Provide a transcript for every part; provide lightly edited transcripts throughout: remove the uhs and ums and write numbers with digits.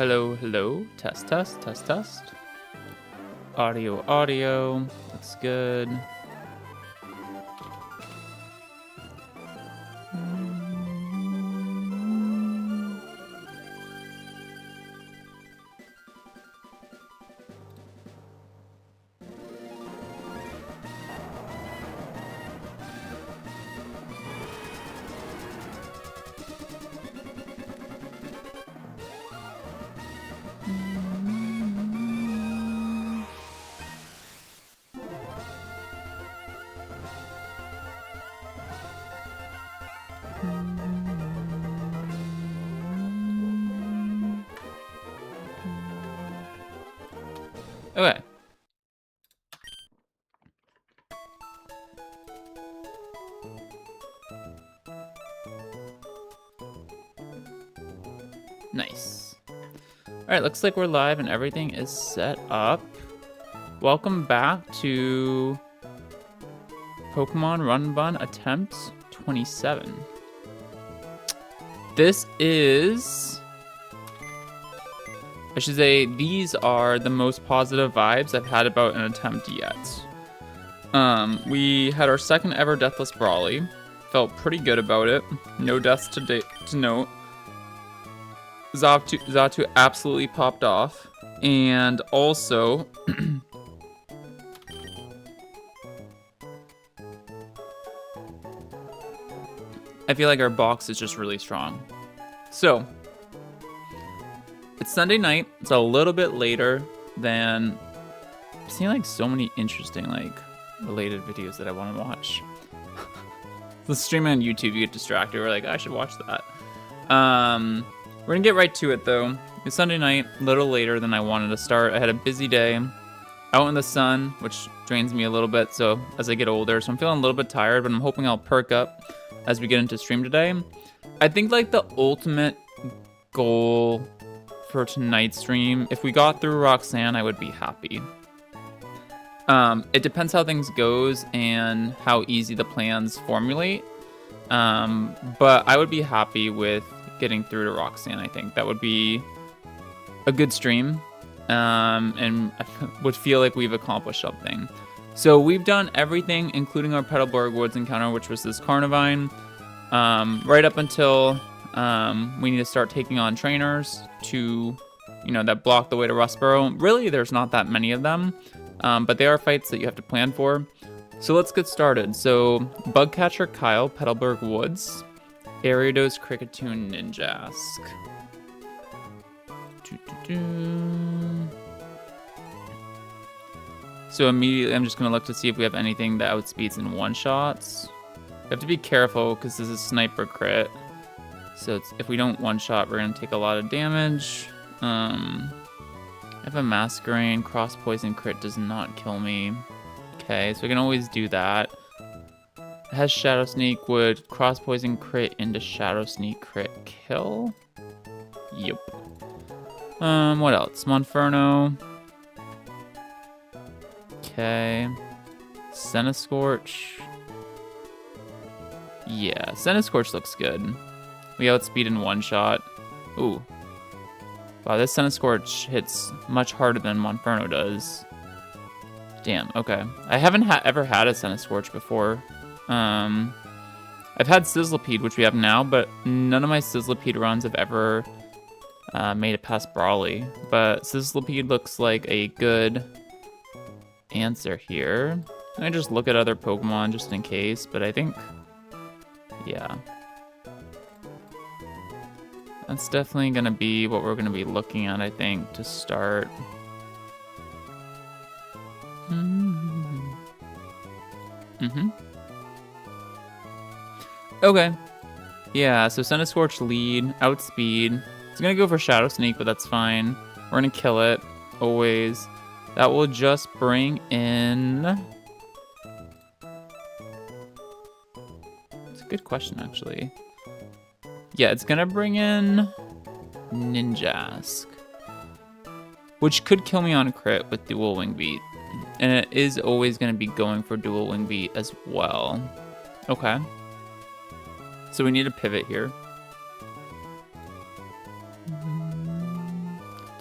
Hello, hello. Test, test, test, test. Audio, audio. Looks good. Okay. Nice. All right, looks like we're live and everything is set up. Welcome back to Pokemon Run Bun Attempt 27. This is... I should say these are the most positive vibes I've had about an attempt yet. We had our second ever Deathless Brawly. Felt pretty good about it. No deaths to note. Xatu absolutely popped off. And also... I feel like our box is just really strong. So... it's Sunday night. It's a little bit later than... I've seen like so many interesting like related videos that I want to watch. The stream on YouTube, you get distracted. We're like, I should watch that. We're gonna get right to it though. It's Sunday night, a little later than I wanted to start. I had a busy day out in the sun, which drains me a little bit. So as I get older, so I'm feeling a little bit tired, but I'm hoping I'll perk up as we get into stream today. I think like the ultimate goal for tonight's stream, if we got through Roxanne, I would be happy. It depends how things goes and how easy the plans formulate. But I would be happy with getting through to Roxanne. I think that would be a good stream, and I would feel like we've accomplished something. So we've done everything, including our Petalburg Woods encounter, which was this Carnivine, right up until we need to start taking on trainers to, that block the way to Rustboro. Really, there's not that many of them, but they are fights that you have to plan for. So let's get started. So Bugcatcher Kyle, Petalburg Woods, Ariados, Kricketune, Ninjask. So immediately I'm just going to look to see if we have anything that outspeeds in one-shots. We have to be careful because this is sniper crit. So if we don't one-shot, we're going to take a lot of damage. I have a Masquerain. Cross Poison crit does not kill me. Okay, so we can always do that. It has Shadow Sneak. Would Cross Poison crit into Shadow Sneak crit kill? Yep. What else? Monferno. Okay. Centiskorch. Yeah, Centiskorch looks good. We outspeed in one shot. Ooh. Wow, this Centiskorch hits much harder than Monferno does. Damn, okay. I haven't ever had a Centiskorch before. I've had Sizzlipede, which we have now, but none of my Sizzlipede runs have ever made it past Brawly. But Sizzlipede looks like a good answer here. I just look at other Pokemon just in case, but I think, yeah. That's definitely going to be what we're going to be looking at, I think, to start. Okay. Yeah, so Centiskorch lead, outspeed. It's going to go for Shadow Sneak, but that's fine. We're going to kill it, always. That will just bring in... It's a good question, actually. Yeah, it's going to bring in Ninjask, which could kill me on a crit with Dual Wing Beat. And it is always going to be going for Dual Wing Beat as well. Okay. So we need a pivot here.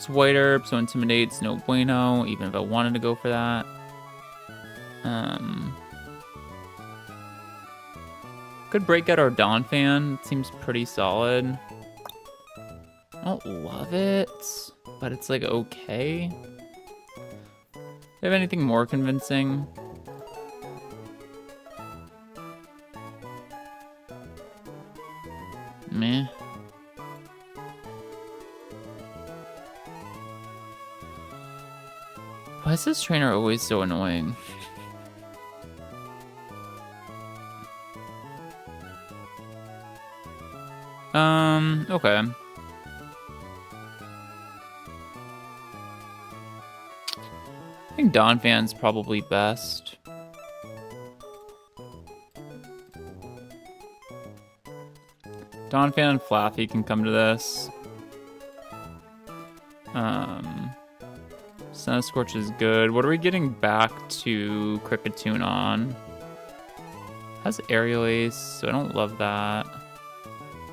It's White Herb, so Intimidate's no bueno, even if I wanted to go for that. Could break out our Donphan. It seems pretty solid. I don't love it, but it's like okay. Do you have anything more convincing? Meh. Why is this trainer always so annoying? Okay. I think Donphan's probably best. Donphan and Flaffy can come to this. Scorch is good. What are we getting back to Kricketune on? Has Aerial Ace, so I don't love that.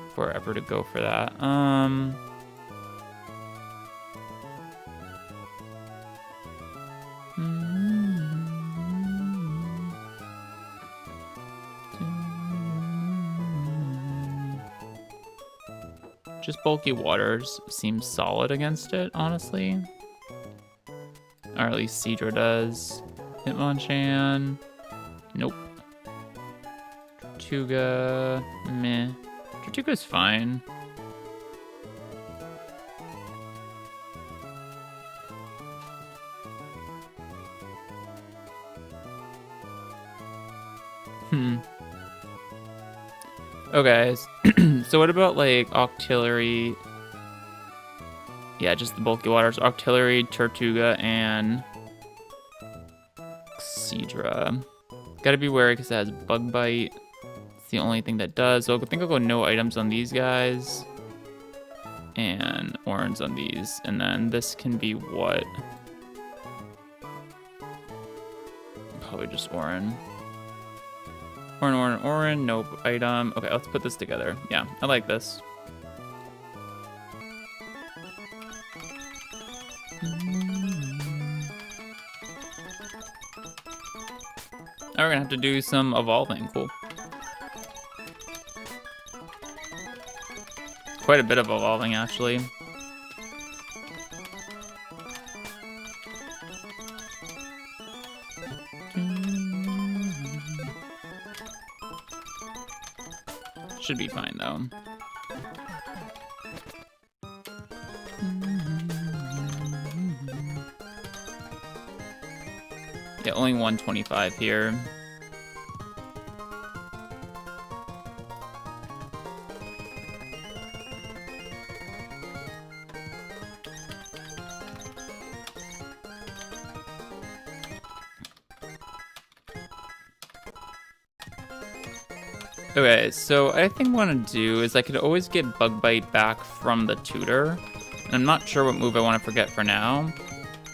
If we're ever to go for that. Just Bulky Waters seems solid against it, honestly. Or at least Seadra does. Hitmonchan. Nope. Tortuga. Meh. Tortuga's fine. Okay, so what about like Octillery? Yeah, just the Bulky Waters. Octillery, Tortuga, and Seadra. Gotta be wary because it has Bug Bite. It's the only thing that does. So I think I'll go no items on these guys. And orange on these. And then this can be what? Probably just orange. Orange, nope, item. Okay, let's put this together. Yeah, I like this. Now we're gonna have to do some evolving, cool. Quite a bit of evolving, actually. Should be fine, though. Yeah, only 125 here. Okay, so I think what I want to do is I could always get Bug Bite back from the tutor. And I'm not sure what move I want to forget for now.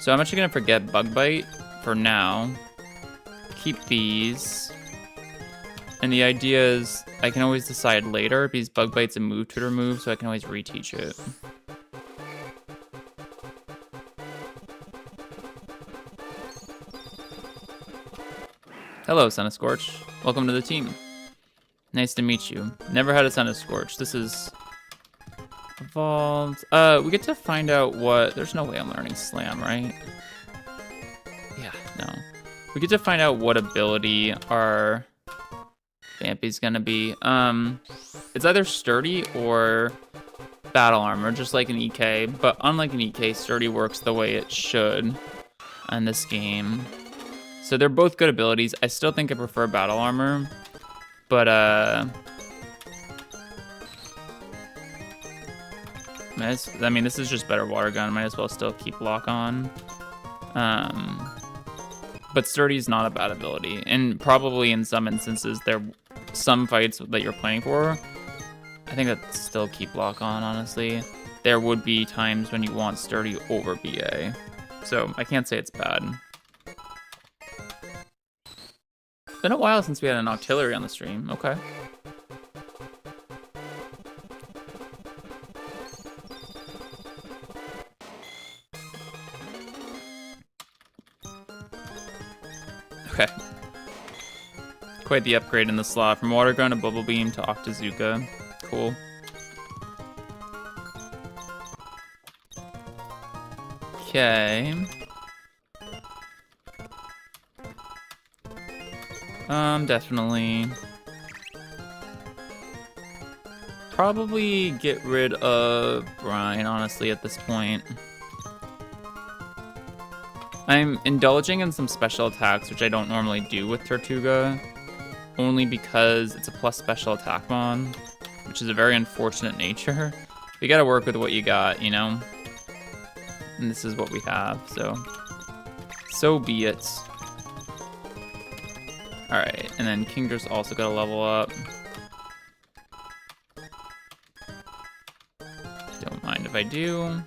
So I'm actually going to forget Bug Bite for now. Keep these. And the idea is I can always decide later because Bug Bite's a move tutor move, so I can always reteach it. Hello, Scorch. Welcome to the team. Nice to meet you. Never had a Scorch. This is evolved. We get to find out what... There's no way I'm learning Slam, right? Yeah, no. We get to find out what ability our Vampy's gonna be. It's either Sturdy or Battle Armor, just like an EK. But unlike an EK, Sturdy works the way it should in this game. So they're both good abilities. I still think I prefer Battle Armor. But, I mean, this is just better Water Gun. Might as well still keep Lock on. But Sturdy's not a bad ability. And probably in some instances, some fights that you're playing for, I think that still keep Lock on, honestly. There would be times when you want Sturdy over BA. So I can't say it's bad. Been a while since we had an Octillery on the stream. Okay. Okay. Quite the upgrade in the slot. From Water Gun to Bubble Beam to Octazooka. Cool. Okay. Definitely. Probably get rid of Brian, honestly, at this point. I'm indulging in some special attacks, which I don't normally do with Tortuga, only because it's a plus special attack mon, which is a very unfortunate nature. You gotta work with what you got, you know? And this is what we have, so be it. Alright, and then Kingdra's also gotta level up. Don't mind if I do.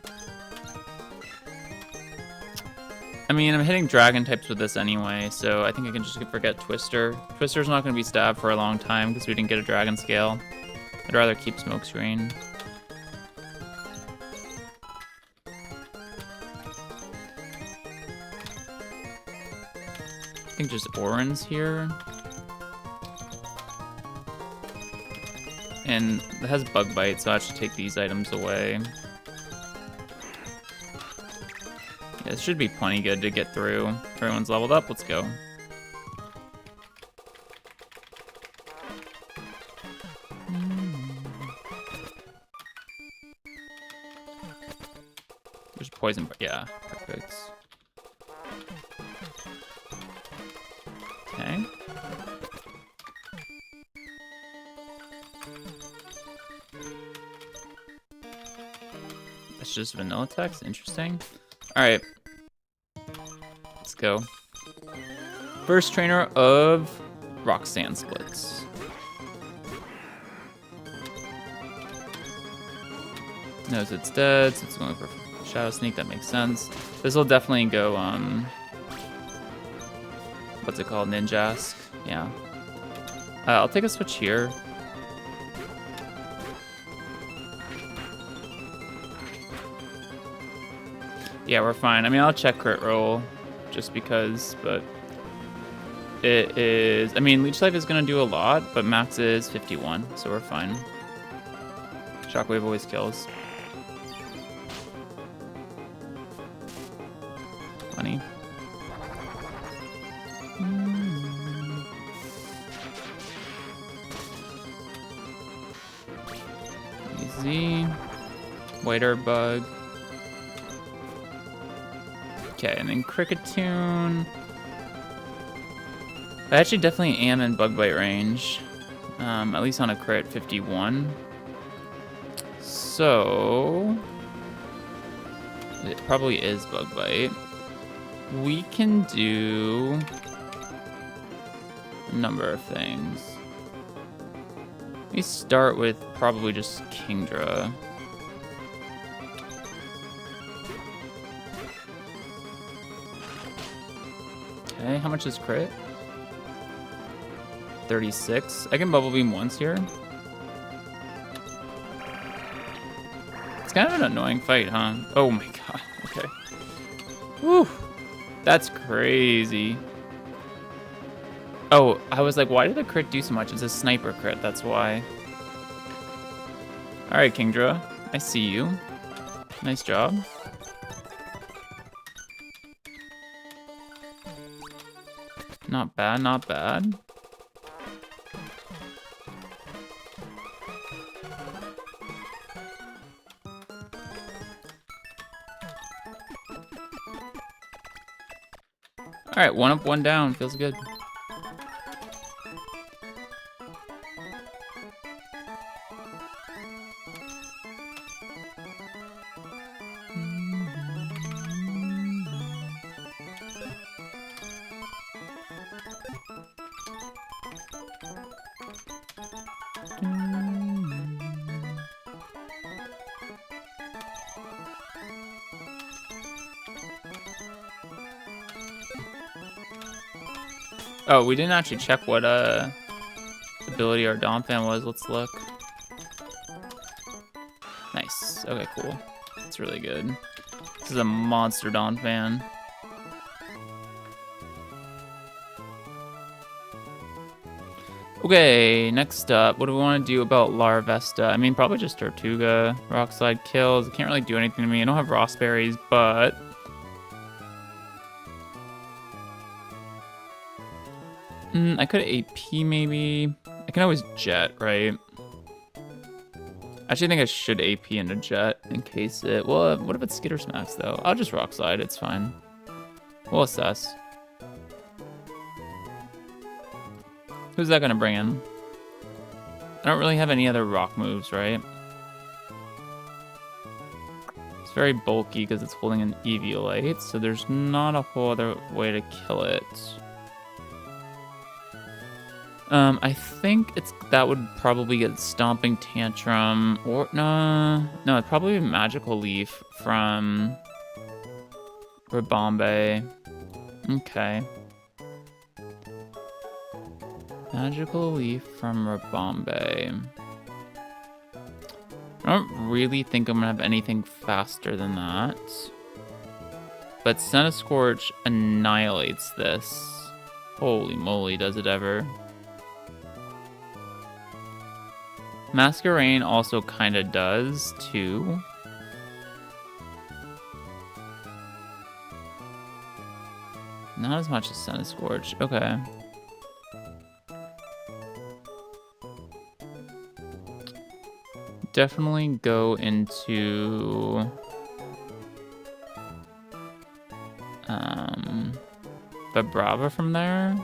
I mean, I'm hitting dragon types with this anyway, so I think I can just forget Twister. Twister's not going to be stabbed for a long time because we didn't get a dragon scale. I'd rather keep Smokescreen. I think just Orin's here. And it has Bug Bite, so I should take these items away. Yeah, this should be plenty good to get through. Everyone's leveled up, let's go. There's poison, yeah, perfect. Okay. That's just vanilla text, interesting. All right, let's go. First trainer of Rock Sand Splits. Knows it's dead, so it's going for Shadow Sneak, that makes sense. This will definitely go, what's it called, Ninjask, yeah. I'll take a switch here. Yeah, we're fine. I mean, I'll check crit roll just because, but it is... I mean, Leech Life is going to do a lot, but max is 51, so we're fine. Shockwave always kills. 20. Easy. White Herb Bug. Okay, and then Cricketune. I actually definitely am in Bug Bite range. At least on a crit, 51. So... it probably is Bug Bite. We can do a number of things. Let me start with probably just Kingdra. Okay, how much is crit? 36. I can Bubble Beam once here. It's kind of an annoying fight, huh? Oh my god, okay. Woo! That's crazy. Oh, I was like, why did the crit do so much? It's a sniper crit, that's why. Alright, Kingdra. I see you. Nice job. Not bad, not bad. Alright, 1 up, 1 down. Feels good. Oh, we didn't actually check what ability our Donphan was. Let's look. Nice. Okay, cool. That's really good. This is a monster Donphan. Okay, next up, what do we want to do about Larvesta? I mean, probably just Tortuga. Rock Slide kills. It can't really do anything to me. I don't have Rossberries, but... I could AP maybe. I can always Jet, right? I actually think I should AP into Jet in case it... Well, what if it Skitter Smacks, though? I'll just Rock Slide. It's fine. We'll assess. Who's that going to bring in? I don't really have any other rock moves, right? It's very bulky because it's holding an Eviolite, so there's not a whole other way to kill it. I think that would probably get Stomping Tantrum, or no, it'd probably be Magical Leaf from Rabombe. Okay. Magical Leaf from Rabombe. I don't really think I'm gonna have anything faster than that. But Centiskorch annihilates this. Holy moly, does it ever. Masquerain also kind of does, too. Not as much as Centiskorch. Okay. Definitely go into... Vibrava from there.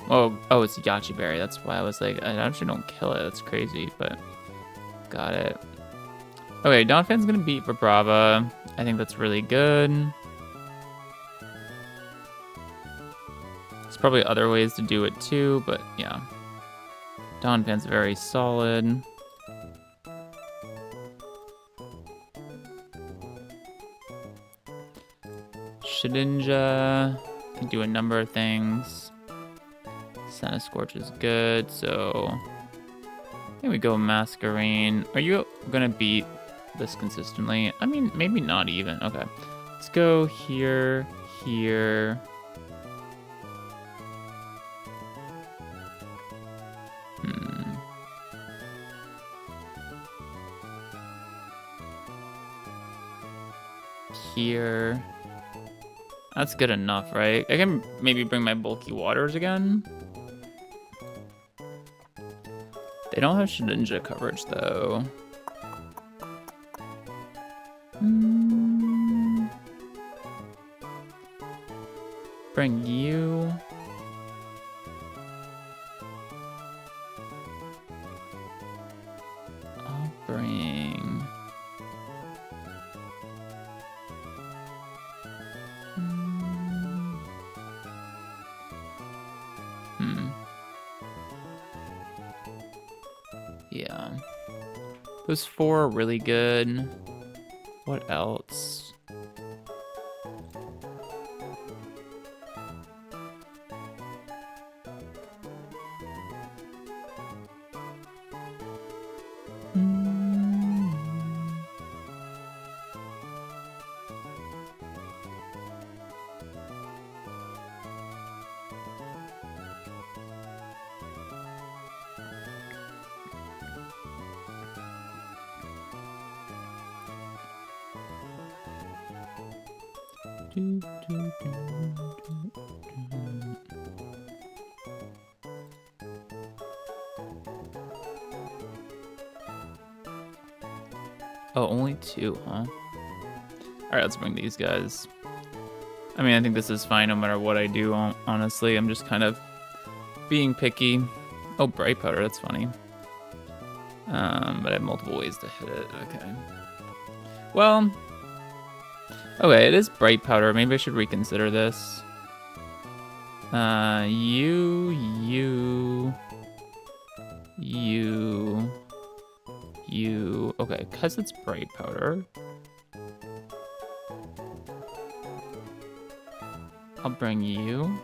Oh, it's Yachi Berry. That's why I was like, I actually don't kill it. That's crazy, but got it. Okay, Donphan's gonna beat Vibrava. I think that's really good. There's probably other ways to do it too, but yeah. Donphan's very solid. Shedinja can do a number of things. Centiskorch is good, so I think we go Masquerain. Are you gonna beat this consistently? I mean, maybe not even. Okay, let's go here, here. Here. That's good enough, right? I can maybe bring my bulky waters again. They don't have Shedinja coverage, though. Bring you. I'll bring... Yeah. Those four are really good. What else? Oh, only two, huh? Alright, let's bring these guys. I mean, I think this is fine no matter what I do, honestly. I'm just kind of being picky. Oh, Bright Powder, that's funny. But I have multiple ways to hit it. Okay. Well, okay, it is Bright Powder. Maybe I should reconsider this. You. Okay, because it's Bright Powder. I'll bring you.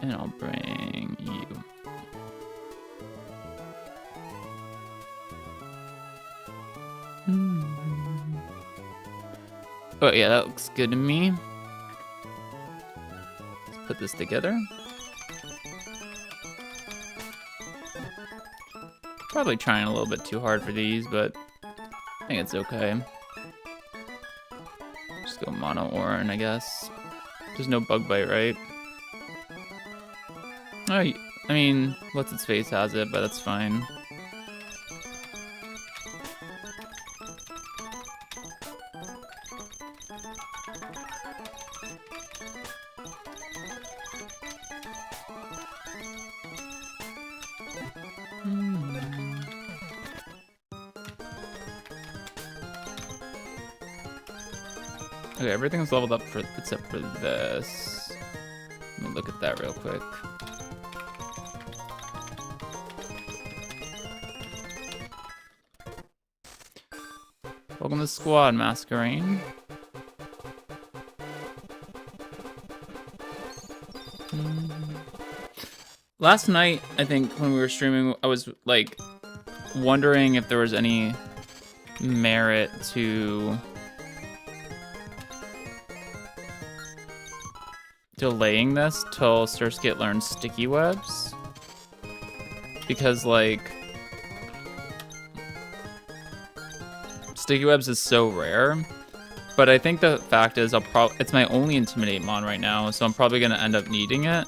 And I'll bring you. Oh yeah, that looks good to me. put this together. Probably trying a little bit too hard for these, but I think it's okay. Just go mono Oran, I guess. There's no bug bite, right? Oh, I mean, what's its face has it, but that's fine. Okay, everything's leveled up for except for this. Let me look at that real quick. Welcome to the squad, Masquerade. Last night, I think when we were streaming, I was like wondering if there was any merit to delaying this till Surskit learns sticky webs, because like sticky webs is so rare. But I think the fact is it's my only intimidate mon right now, so I'm probably gonna end up needing it.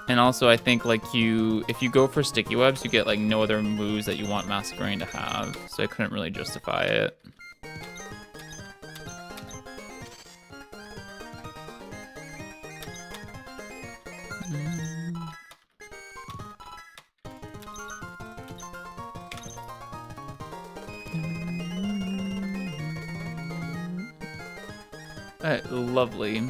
And also I think like if you go for sticky webs, you get like no other moves that you want Masquerade to have, so I couldn't really justify it. Alright, lovely.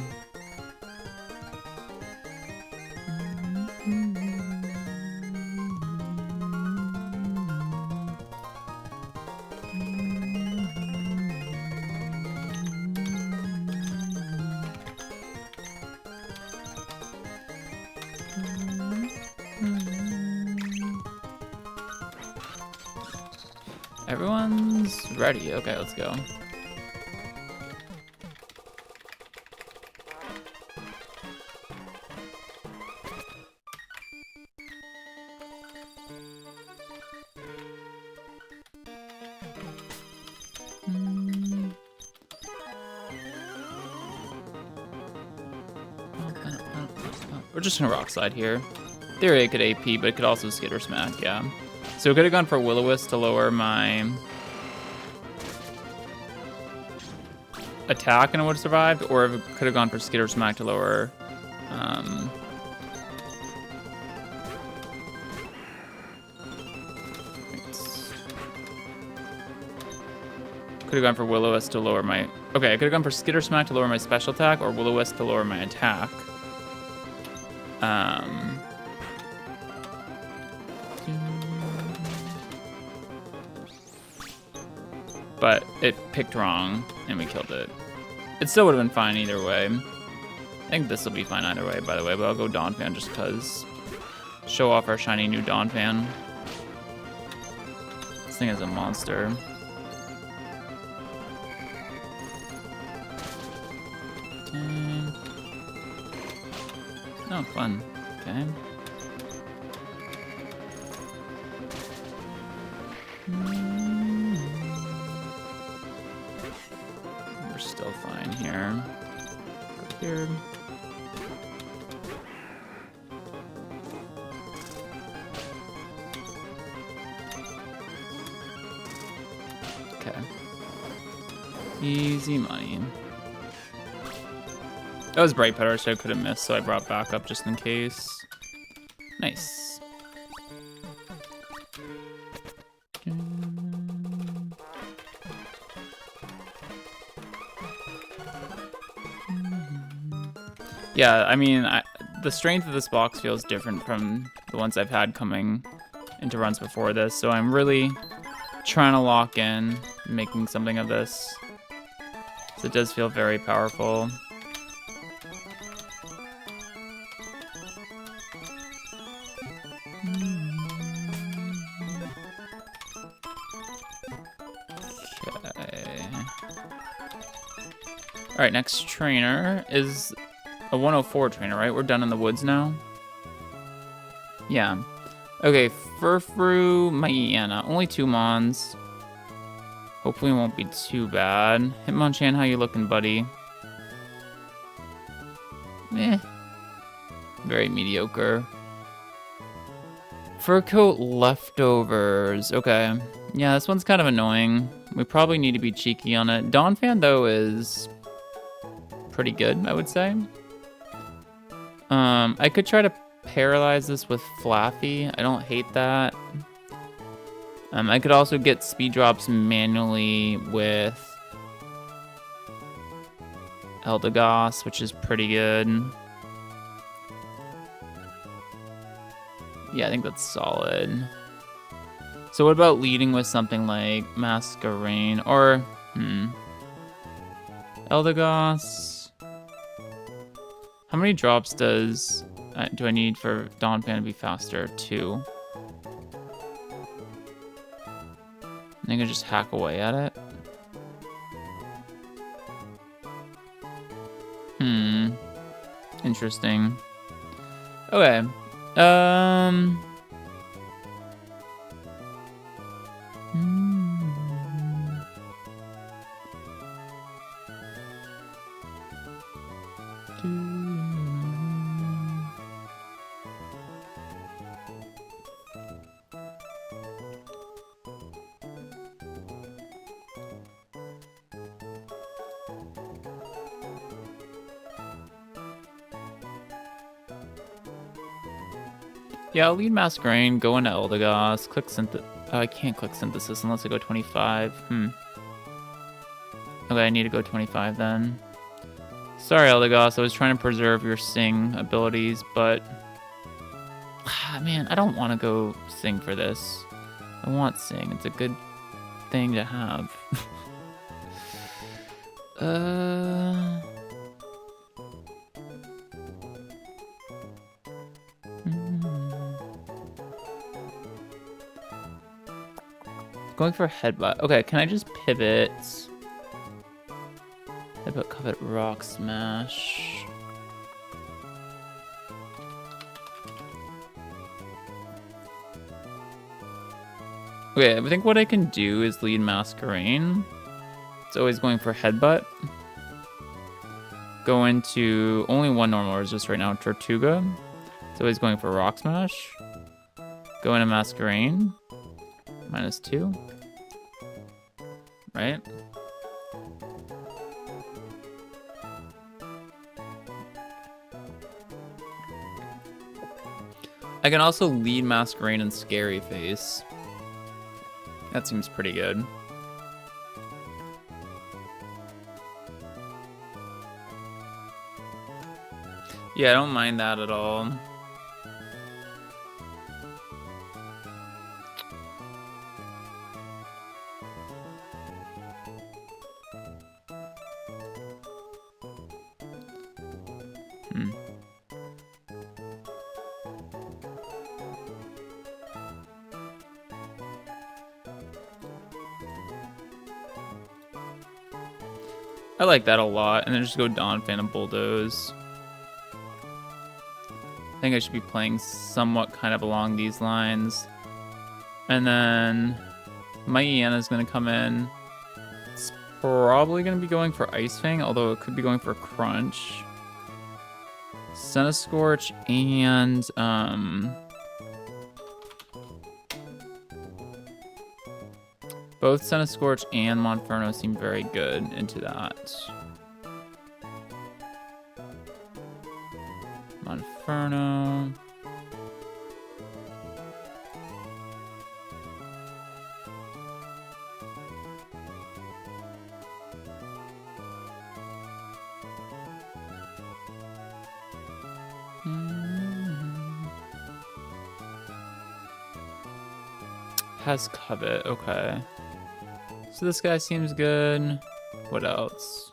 Everyone's ready. Okay, let's go. We're just gonna rock slide here. Theory it could AP, but it could also skitter smack, yeah. So it could have gone for Will-O-Wisp to lower my attack and it would have survived, or it could have gone for skitter smack to lower could have gone for Will-O-Wisp to lower my... Okay, I could have gone for skitter smack to lower my special attack, or Will-O-Wisp to lower my attack. But it picked wrong, and we killed it. It still would have been fine either way. I think this will be fine either way, by the way, but I'll go Donphan just because. Show off our shiny new Donphan. This thing is a monster. Oh, fun. Okay. We're still fine here. Go here. Okay. Easy money. That was Bright Petter, so I could have missed, so I brought back up just in case. Nice. Yeah, I mean, the strength of this box feels different from the ones I've had coming into runs before this, so I'm really trying to lock in making something of this. So it does feel very powerful. Okay. Alright, next trainer is a 104 trainer, right? We're done in the woods now. Yeah. Okay, Furfru, Maiana. Only 2 Mons. Hopefully it won't be too bad. Hitmonchan, how you looking, buddy? Eh. Very mediocre. Fur coat leftovers. Okay. Yeah, this one's kind of annoying. We probably need to be cheeky on it. Donphan, though, is pretty good, I would say. I could try to paralyze this with Flaffy. I don't hate that. I could also get speed drops manually with Eldegoss, which is pretty good. Yeah, I think that's solid. So what about leading with something like Masquerain or Eldegoss? How many drops do I need for Donphan to be faster? 2. I think I just hack away at it. Interesting. Okay. Yeah, I'll lead Masquerain, go into Eldegoss, click Synthesis. I can't click Synthesis unless I go 25. Okay, I need to go 25 then. Sorry, Eldegoss, I was trying to preserve your Sing abilities, but... man, I don't want to go Sing for this. I want Sing. It's a good thing to have. Going for a headbutt. Okay, can I just pivot? Headbutt, covet, rock smash. Okay, I think what I can do is lead Masquerain. It's always going for headbutt. Go into only 1 normal resist right now, Tortuga. It's always going for rock smash. Go into Masquerain. -2. Right? I can also lead Masquerain and Scary Face. That seems pretty good. Yeah, I don't mind that at all. I like that a lot, and then just go Donphan and Bulldoze. I think I should be playing somewhat kind of along these lines. And then Maiana's going to come in. It's probably going to be going for Ice Fang, although it could be going for Crunch. Centiskorch and... both Centiskorch and Monferno seem very good into that. Monferno. Has Covet, okay. So this guy seems good. What else?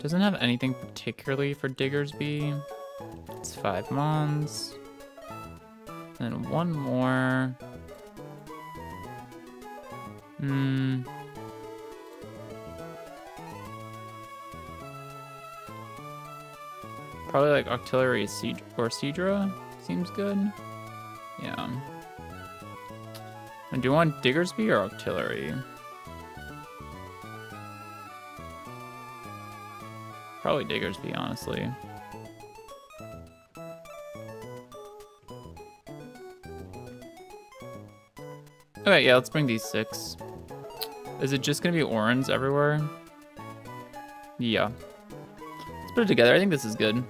Doesn't have anything particularly for Diggersby. It's 5 Mons. Then 1 more. Probably like Octillery or Seadra seems good. Yeah. And do you want Diggersby or Octillery? Probably Diggersby, honestly. Okay, yeah, let's bring these 6. Is it just gonna be orange everywhere? Yeah. Let's put it together. I think this is good.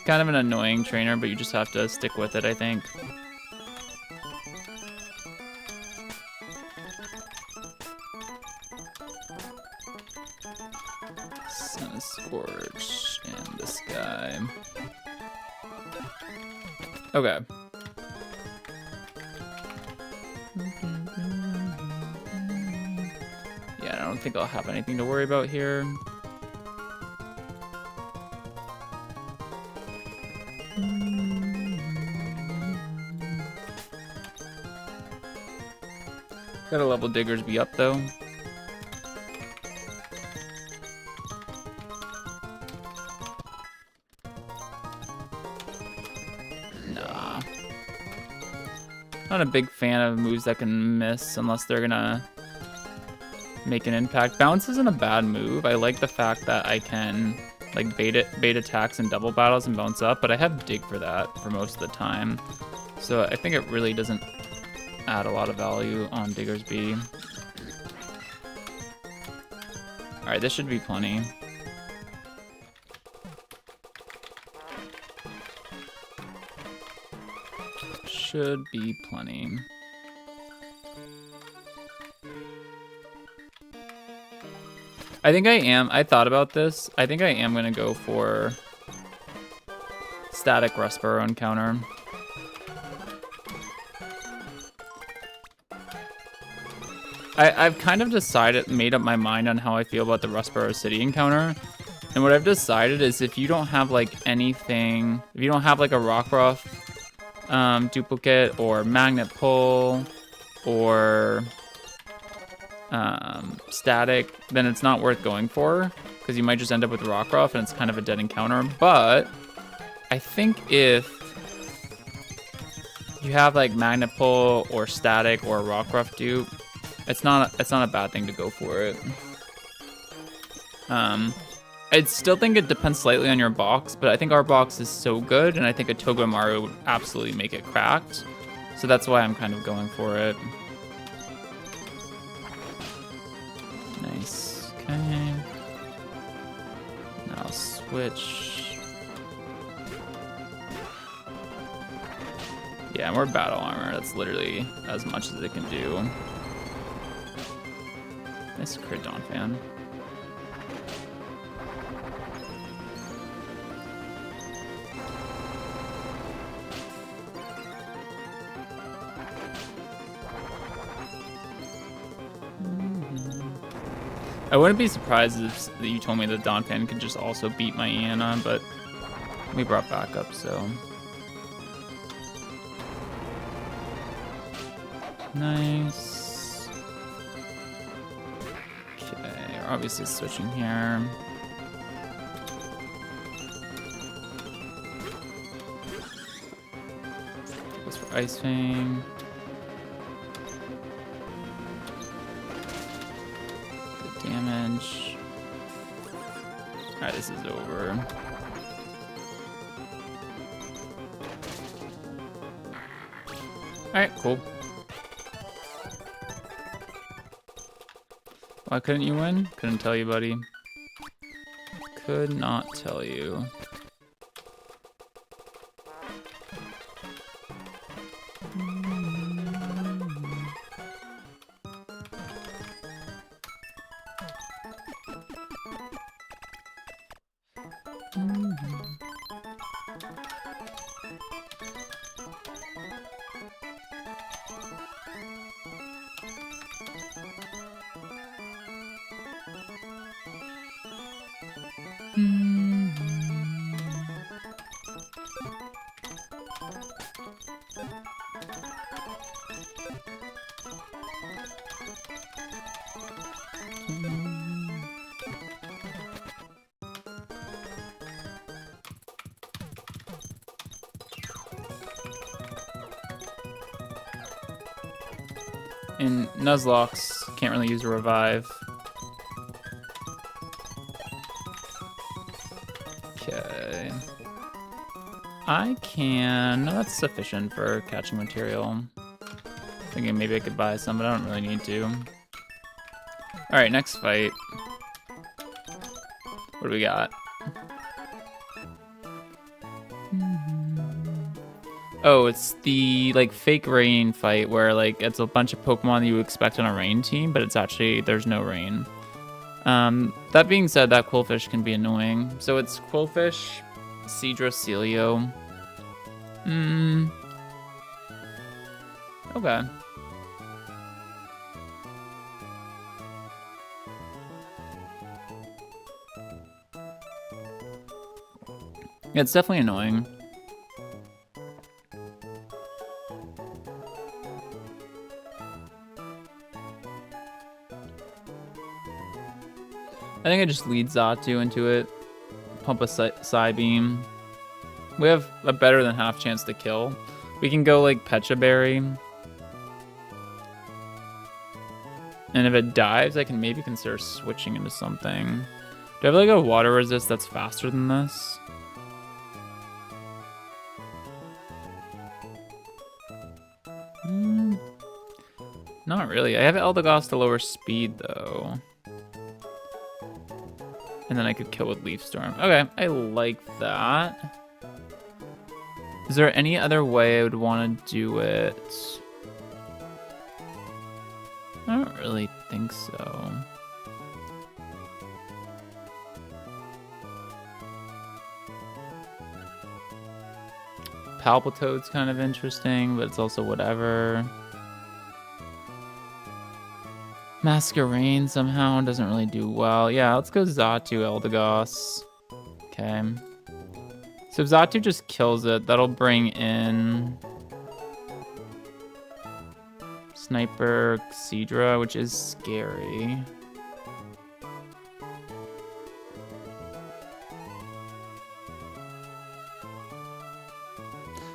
Kind of an annoying trainer, but you just have to stick with it, I think. Sun Scorch and this guy. Okay. Yeah, I don't think I'll have anything to worry about here. Gotta level Diggersby up though. Nah. Not a big fan of moves that can miss unless they're gonna make an impact. Bounce isn't a bad move. I like the fact that I can like bait attacks and double battles and bounce up, but I have Dig for that for most of the time. So I think it really doesn't add a lot of value on Diggersby. Alright, this should be plenty. Should be plenty. I thought about this. I think I am gonna go for static Rustboro encounter. I've kind of made up my mind on how I feel about the Rustboro City encounter. And what I've decided is if you don't have like anything, if you don't have like a Rockruff duplicate or Magnet Pull or static, then it's not worth going for because you might just end up with Rockruff and it's kind of a dead encounter. But I think if you have like Magnet Pull or static or Rockruff dupe, it's not a bad thing to go for it. I still think it depends slightly on your box, but I think our box is so good, and I think a Togamaru would absolutely make it cracked. So that's why I'm kind of going for it. Nice. Okay. Now switch. Yeah, more battle armor. That's literally as much as it can do. Nice crit Dawn fan. I wouldn't be surprised if you told me that Dawn fan could just also beat my Iana, but we brought backup, so. Nice. Okay, we're obviously switching here. Goes for Ice Fang. Good damage. Alright, this is over. Alright, cool. Why couldn't you win? Couldn't tell you, buddy. Could not tell you. in Nuzlocke's, can't really use a revive. Okay. I can... No, that's sufficient for catching material. Thinking maybe I could buy some, but I don't really need to. Alright, next fight. What do we got? Oh, it's the like fake rain fight where like it's a bunch of Pokemon that you expect on a rain team, but it's actually there's no rain. That being said, that Quillfish can be annoying. So it's Quillfish, Seadra, Celio. Okay. Yeah, it's definitely annoying. I think I just lead Xatu into it. Pump a Psybeam. We have a better than half chance to kill. We can go like Pecha Berry. And if it dives, I can maybe consider switching into something. Do I have like a water resist that's faster than this? Not really. I have Eldegoss to lower speed though. And then I could kill with Leaf Storm. Okay, I like that. Is there any other way I would want to do it? I don't really think so. Palpitoad's kind of interesting, but it's also whatever. Masquerain somehow doesn't really do well. Yeah, let's go Xatu, Eldegoss. Okay. So if Xatu just kills it, that'll bring in Sniper Seadra, which is scary.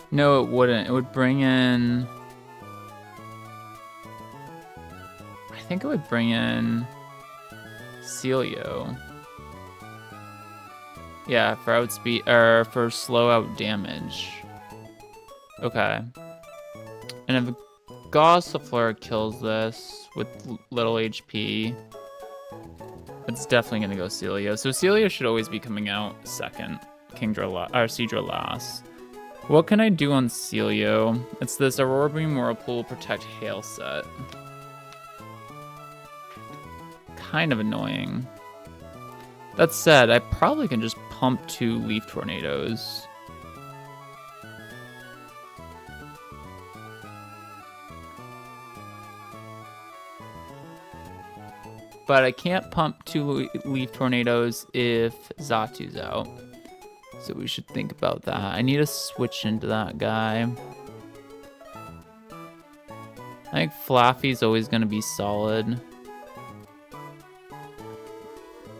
No, it wouldn't. It would bring in... I think it would bring in Celio. Yeah, for outspeed or for slow out damage. Okay. And if Gossifleur kills this with little HP, it's definitely gonna go Celio. So Celio should always be coming out second. Seadra last. What can I do on Celio? It's this Aurora Beam Whirlpool Protect Hail set. Kind of annoying. That said, I probably can just pump 2 Leaf Tornadoes. But I can't pump 2 Leaf Tornadoes if Xatu's out. So we should think about that. I need to switch into that guy. I think Flaffy's always going to be solid.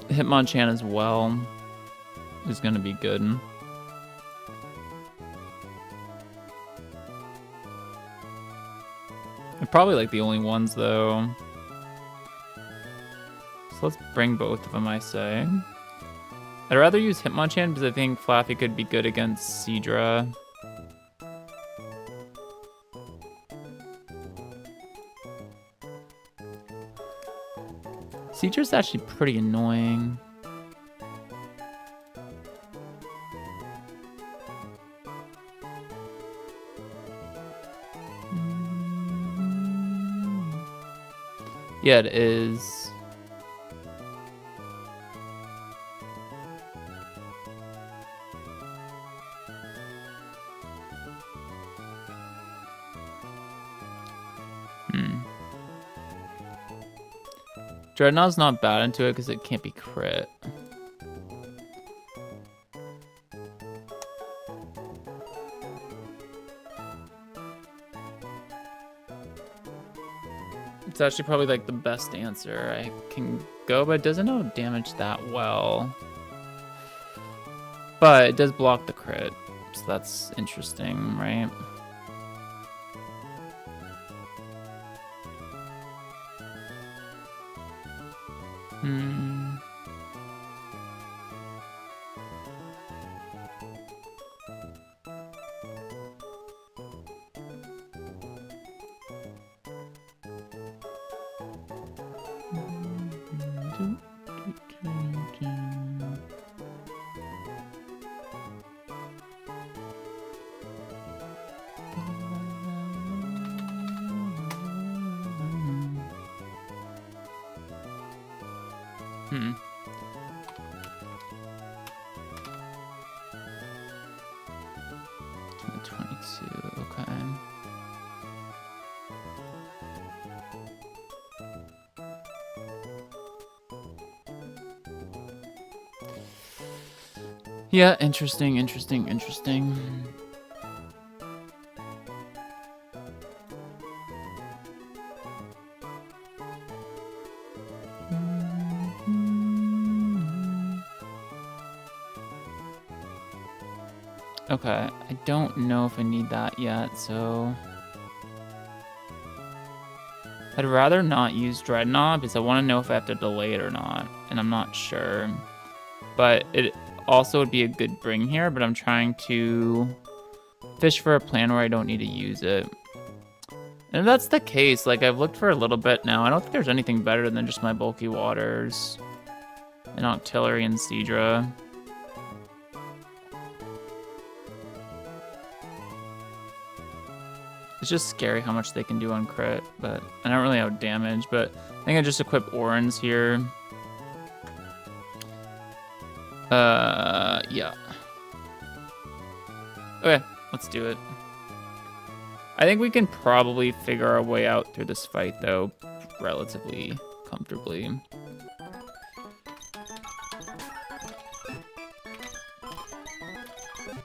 Hitmonchan as well is going to be good. They're probably like the only ones though. So let's bring both of them, I say. I'd rather use Hitmonchan because I think Flaffy could be good against Seadra. Seadra's actually pretty annoying. Yeah, it is. Dreadnought's not bad into it because it can't be crit. It's actually probably like the best answer I can go, but it doesn't know damage that well. But it does block the crit, so that's interesting, right? Hmm. Okay. Yeah, interesting. Okay, I don't know if I need that yet, so I'd rather not use Dreadnought because I want to know if I have to delay it or not, and I'm not sure. But it also would be a good bring here, but I'm trying to fish for a plan where I don't need to use it. And if that's the case, like I've looked for a little bit now, I don't think there's anything better than just my Bulky Waters and Octillery and Seadra. It's just scary how much they can do on crit, but I don't really have damage, but I think I just equip Orans here. Yeah. Okay, let's do it. I think we can probably figure our way out through this fight, though, relatively comfortably.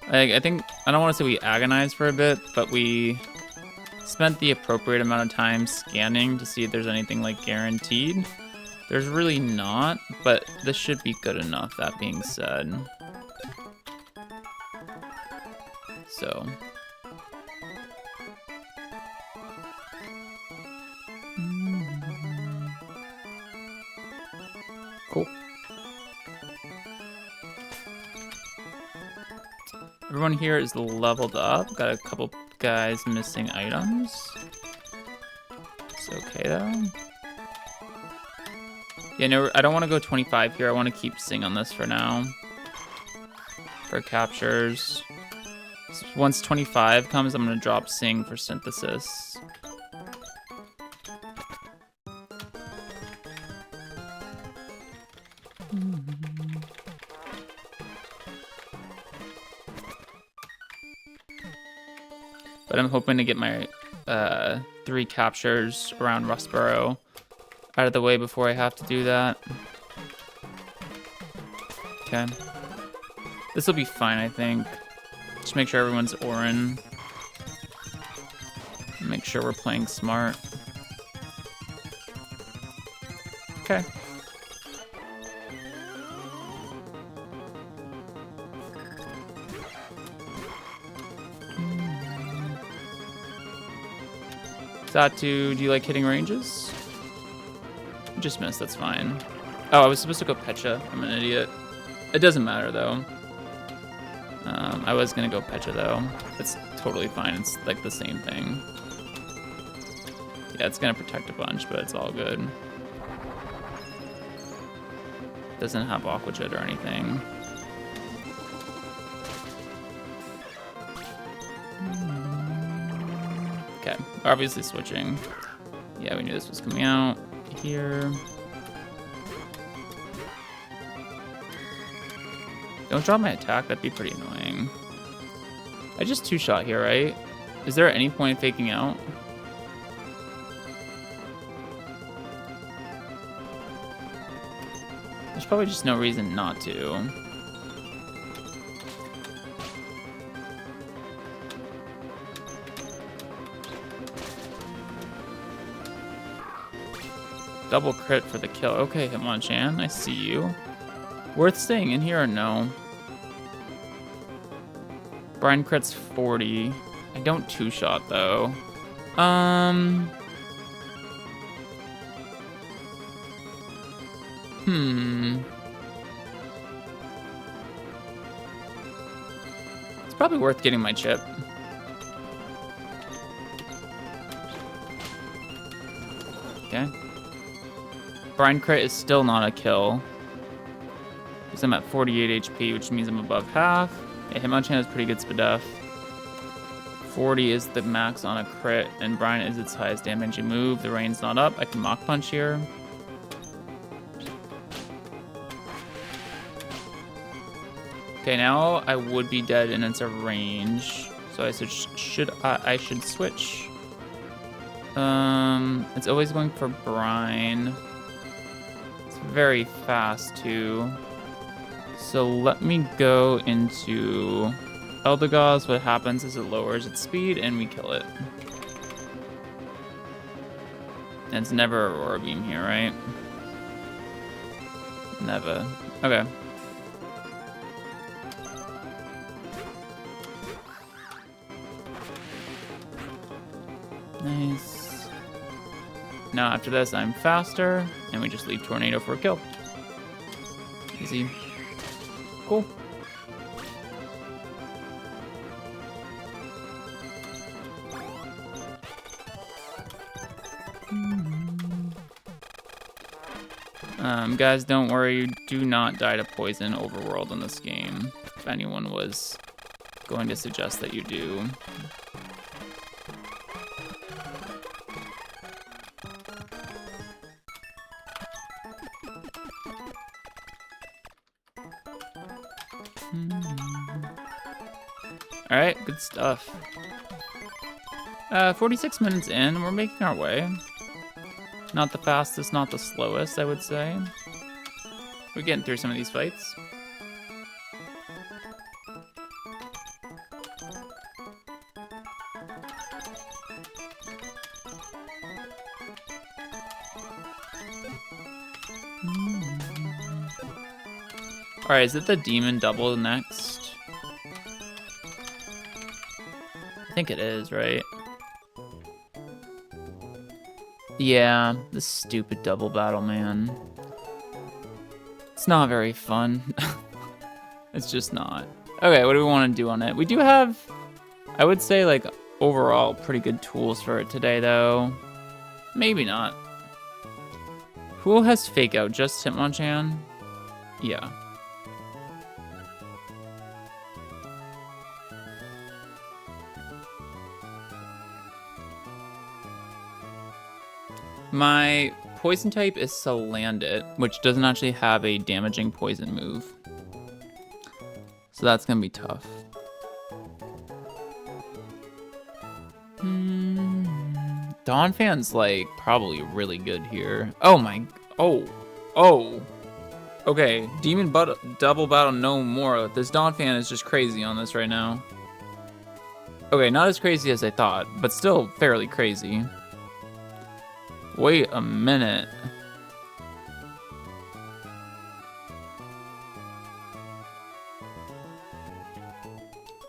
I think, I don't want to say we agonized for a bit, but we spent the appropriate amount of time scanning to see if there's anything like guaranteed. There's really not, but this should be good enough, that being said. So. Cool. Everyone here is leveled up. Got a couple guys missing items. It's okay though. Yeah, no, I don't want to go 25 here. I want to keep Sing on this for now. For captures. So once 25 comes, I'm going to drop Sing for Synthesis. But I'm hoping to get my 3 captures around Rustboro out of the way before I have to do that. Okay. This will be fine, I think. Just make sure everyone's Orin. Make sure we're playing smart. Okay. Zatu, do you like hitting ranges? Just missed, that's fine. Oh, I was supposed to go Pecha. I'm an idiot. It doesn't matter, though. I was gonna go Pecha, though. It's totally fine. It's like the same thing. Yeah, it's gonna protect a bunch, but it's all good. Doesn't have Aqua Jet or anything. Okay, obviously switching. Yeah, we knew this was coming out. Here. Don't drop my attack, that'd be pretty annoying. I just 2-shot here, right? Is there any point in faking out? There's probably just no reason not to. Double crit for the kill. Okay, Hitmonchan, I see you. Worth staying in here or no? Brian crit's 40. I don't 2-shot though. It's probably worth getting my chip. Okay. Brine crit is still not a kill. Because I'm at 48 HP, which means I'm above half. Yeah, Hitmonchan has pretty good Spadef. 40 is the max on a crit, and Brine is its highest damaging move. The rain's not up. I can Mach Punch here. Okay, now I would be dead and it's a range. So I should switch. It's always going for Brine. It's very fast too. So let me go into Eldegoss. What happens is it lowers its speed and we kill it. And it's never Aurora Beam here, right? Never. Okay. Nice. Now after this, I'm faster, and we just leave Tornado for a kill. Easy. Cool. Guys, don't worry. Do not die to poison overworld in this game. If anyone was going to suggest that you do. All right, good stuff. 46 minutes in, we're making our way. Not the fastest, not the slowest, I would say. We're getting through some of these fights. All right, is it the demon double next? I think it is, right? Yeah, this stupid double battle, man. It's not very fun. It's just not. Okay, what do we want to do on it? We do have, I would say, like, overall pretty good tools for it today, though. Maybe not. Who has Fake Out? Just Hitmonchan? Yeah. My poison type is Salandit, which doesn't actually have a damaging poison move. So that's gonna be tough. Donphan's like probably really good here. Oh my, oh. Okay, Demon double battle no more. This Donphan is just crazy on this right now. Okay, not as crazy as I thought, but still fairly crazy. Wait a minute.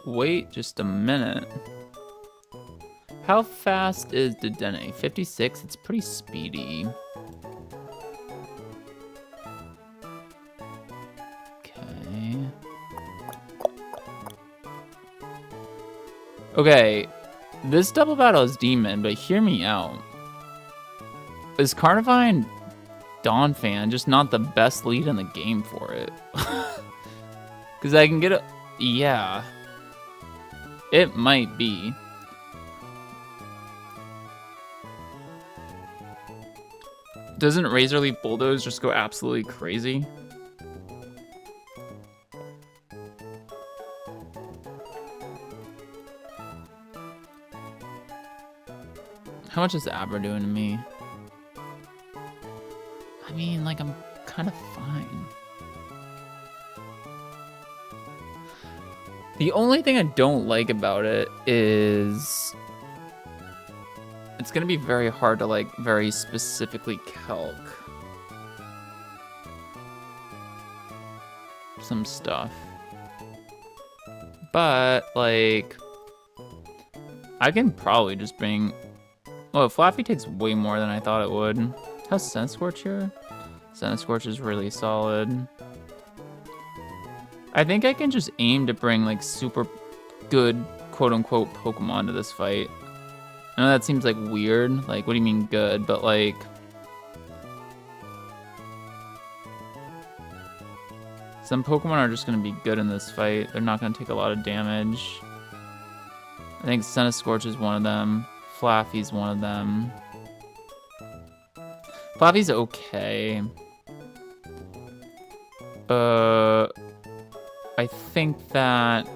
Wait just a minute. How fast is Dedenne? 56? It's pretty speedy. Okay. Okay. This double battle is Demon, but hear me out. Is Carnivine Donphan just not the best lead in the game for it? Because I can get a... Yeah. It might be. Doesn't Razor Leaf Bulldoze just go absolutely crazy? How much is Abra doing to me? I mean, like, I'm kind of fine. The only thing I don't like about it is it's gonna be very hard to, like, very specifically calc some stuff. But, like, I can probably just bring... Oh, Flaffy takes way more than I thought it would. How's Sense Scorch here? Scorch is really solid. I think I can just aim to bring like super good quote-unquote Pokemon to this fight. I know that seems like weird. Like, what do you mean good? But like, some Pokemon are just going to be good in this fight. They're not going to take a lot of damage. I think Scorch is one of them. Flaffy's one of them. Flaffy's okay. I think that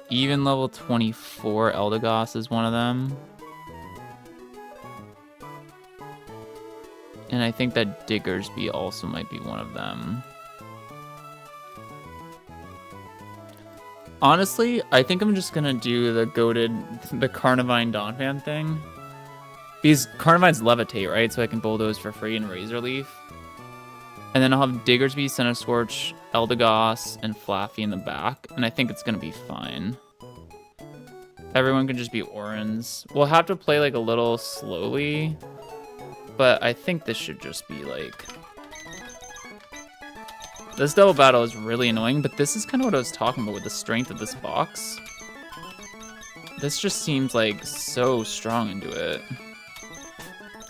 even level 24 Eldegoss is one of them. And I think that Diggersby also might be one of them. Honestly, I think I'm just gonna do the Carnivine Donphan thing. Because Carnivine's levitate, right? So I can bulldoze for free and Razor Leaf. And then I'll have Diggersby, Scorch, Eldegoss, and Flaffy in the back. And I think it's gonna be fine. Everyone can just be Orans. We'll have to play like a little slowly. But I think this should just be like... This double battle is really annoying, but this is kind of what I was talking about with the strength of this box. This just seems like so strong into it.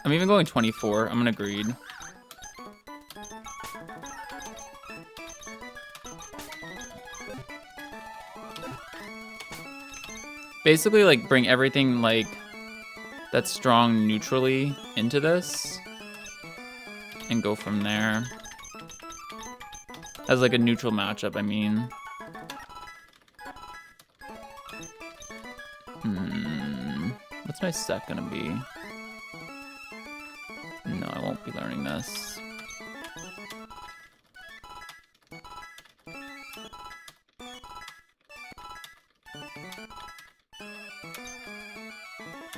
I'm even going 24. I'm gonna greed. Basically, like, bring everything, like, that's strong neutrally into this. And go from there. As, like, a neutral matchup, I mean. What's my set gonna be? No, I won't be learning this.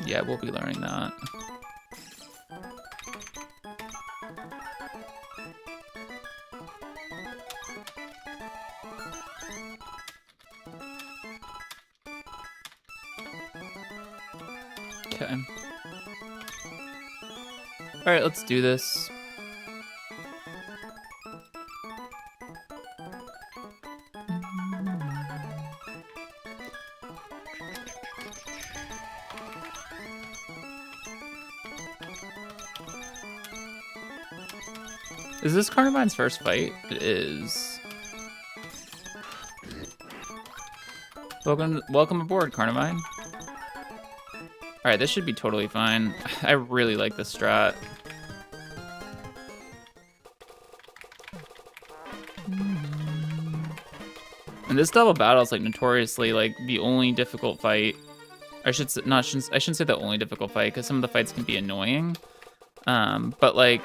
Yeah, we'll be learning that. Okay. All right, let's do this. Is this Carnivine's first fight? It is. Welcome aboard, Carnivine. Alright, this should be totally fine. I really like this strat. And this double battle is like notoriously like the only difficult fight. I shouldn't say the only difficult fight because some of the fights can be annoying. But like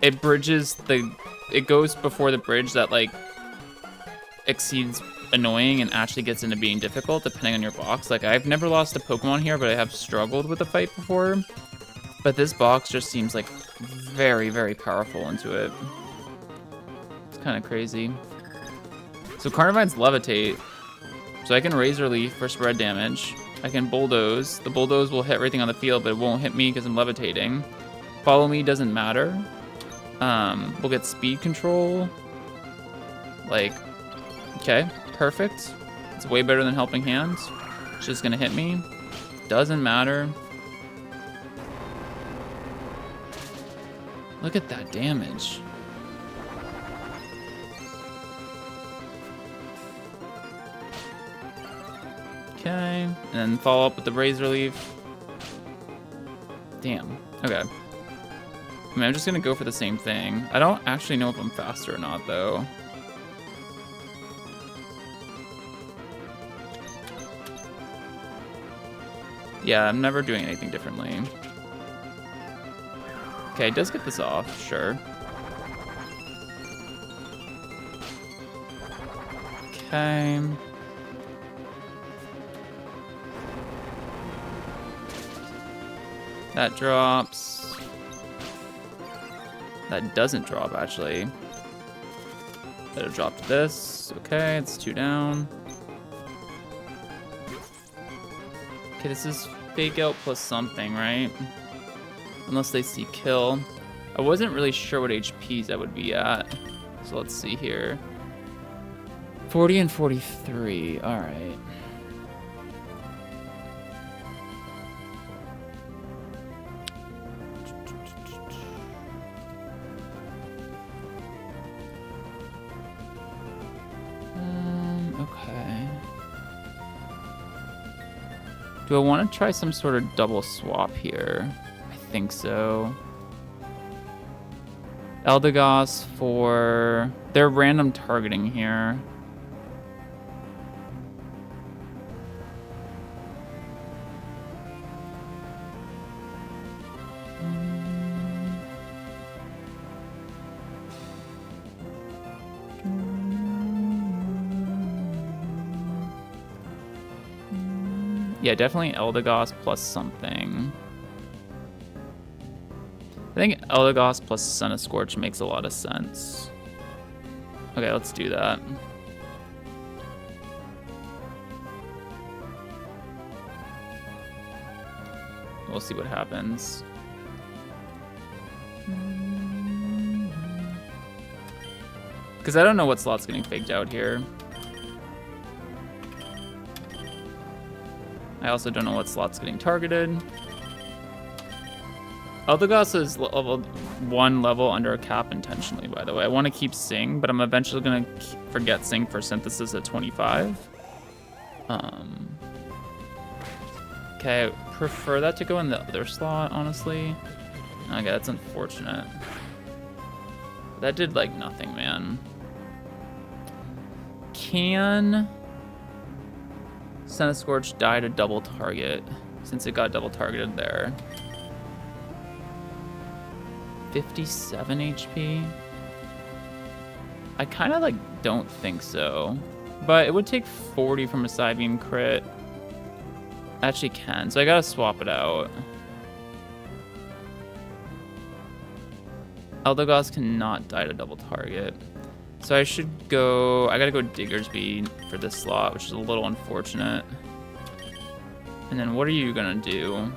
it goes before the bridge that like exceeds annoying and actually gets into being difficult depending on your box. Like I've never lost a Pokemon here, but I have struggled with a fight before. But this box just seems like very, very powerful into it. It's kind of crazy. So Carnivine's levitate. So I can Razor Leaf for spread damage. I can bulldoze. The bulldoze will hit everything on the field, but it won't hit me because I'm levitating. Follow me doesn't matter. We'll get speed control. Like, okay, perfect. It's way better than Helping Hand. It's just gonna hit me. Doesn't matter. Look at that damage. Okay, and then follow up with the Razor Leaf. Damn, okay. I mean, I'm just gonna go for the same thing. I don't actually know if I'm faster or not, though. Yeah, I'm never doing anything differently. Okay, it does get this off, sure. Okay. That drops. That doesn't drop, actually. That'll drop to this. Okay, it's 2 down. Okay, this is fake out plus something, right? Unless they see kill. I wasn't really sure what HPs I would be at. So let's see here. 40 and 43. All right. Okay. Do I want to try some sort of double swap here? I think so. Eldegoss for... They're random targeting here. Yeah, definitely Eldegoss plus something. I think Eldegoss plus Centiskorch makes a lot of sense. Okay, let's do that. We'll see what happens. Because I don't know what slot's getting faked out here. I also don't know what slot's getting targeted. Eldegoss is level 1 level under a cap intentionally, by the way. I want to keep Sing, but I'm eventually going to forget Sing for Synthesis at 25. Okay, I prefer that to go in the other slot, honestly. Okay, that's unfortunate. That did, like, nothing, man. Can Centiskorch die to double target, since it got double targeted there? 57 HP? I kind of like don't think so, but it would take 40 from a side beam crit. Actually can, so I gotta swap it out. Eldegoss cannot die to double target. So I should go, I gotta go Diggersby for this slot, which is a little unfortunate. And then what are you gonna do?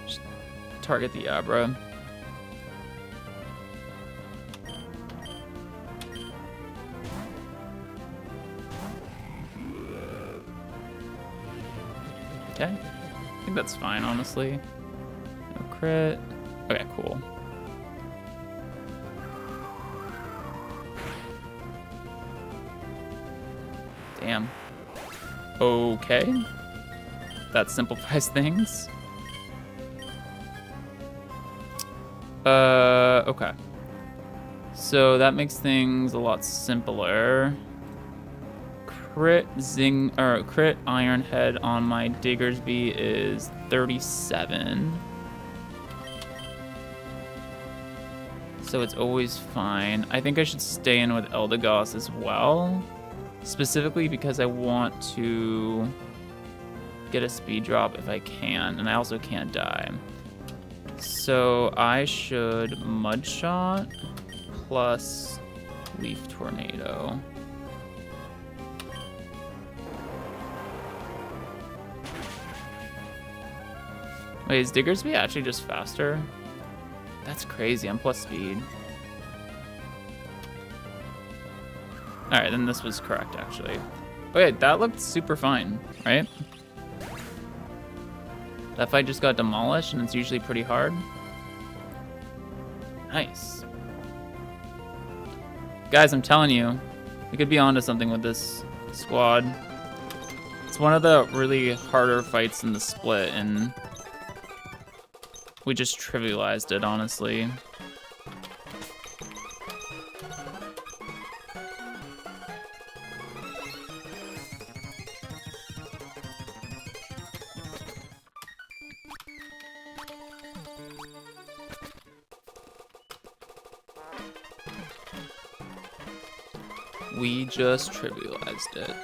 Just target the Abra. Okay, I think that's fine, honestly. No crit. Okay, cool. Damn. Okay. That simplifies things. Okay. So that makes things a lot simpler. Crit Iron Head on my Diggersby is 37. So it's always fine. I think I should stay in with Eldegoss as well. Specifically because I want to get a speed drop if I can, and I also can't die. So I should Mudshot plus Leaf Tornado. Wait, is Diggersby actually just faster? That's crazy, I'm plus speed. Alright, then this was correct, actually. Wait, that looked super fine, right? That fight just got demolished, and it's usually pretty hard. Nice. Guys, I'm telling you, we could be onto something with this squad. It's one of the really harder fights in the split, and we just trivialized it, honestly. We just trivialized it.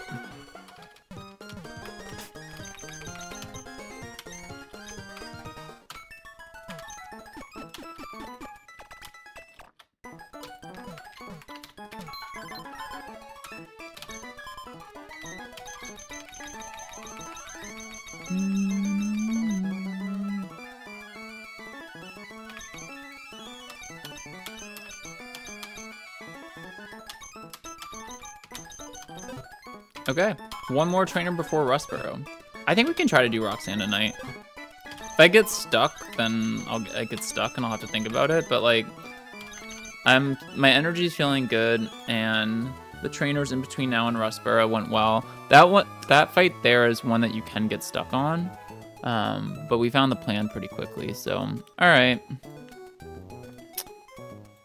Okay, one more trainer before Rustboro. I think we can try to do Roxanne tonight. If I get stuck, then I get stuck and I'll have to think about it. But like, my energy's feeling good, and the trainers in between now and Rustboro went well. That fight there is one that you can get stuck on, but we found the plan pretty quickly. So, all right.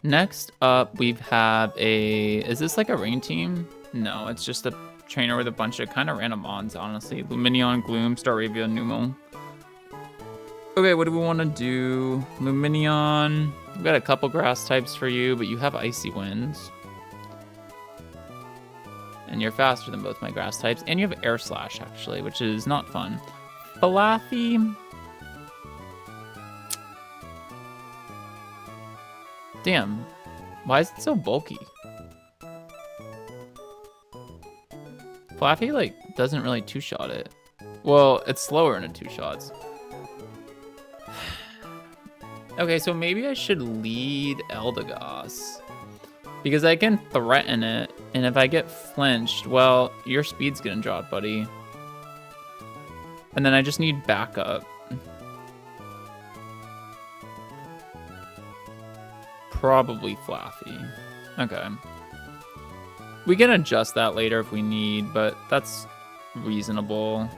Next up, we have is this like a rain team? No, it's just a trainer with a bunch of kind of random mons, honestly. Lumineon, Gloom, Staravia, Numel. Okay, what do we want to do? Lumineon. We've got a couple grass types for you, but you have Icy Winds. And you're faster than both my grass types. And you have Air Slash, actually, which is not fun. Falafi. Damn. Why is it so bulky? Flaffy, like, doesn't really two-shot it. Well, it's slower in a two-shots. Okay, so maybe I should lead Eldegoss. Because I can threaten it, and if I get flinched, well, your speed's gonna drop, buddy. And then I just need backup. Probably Flaffy. Okay. We can adjust that later if we need, but that's reasonable.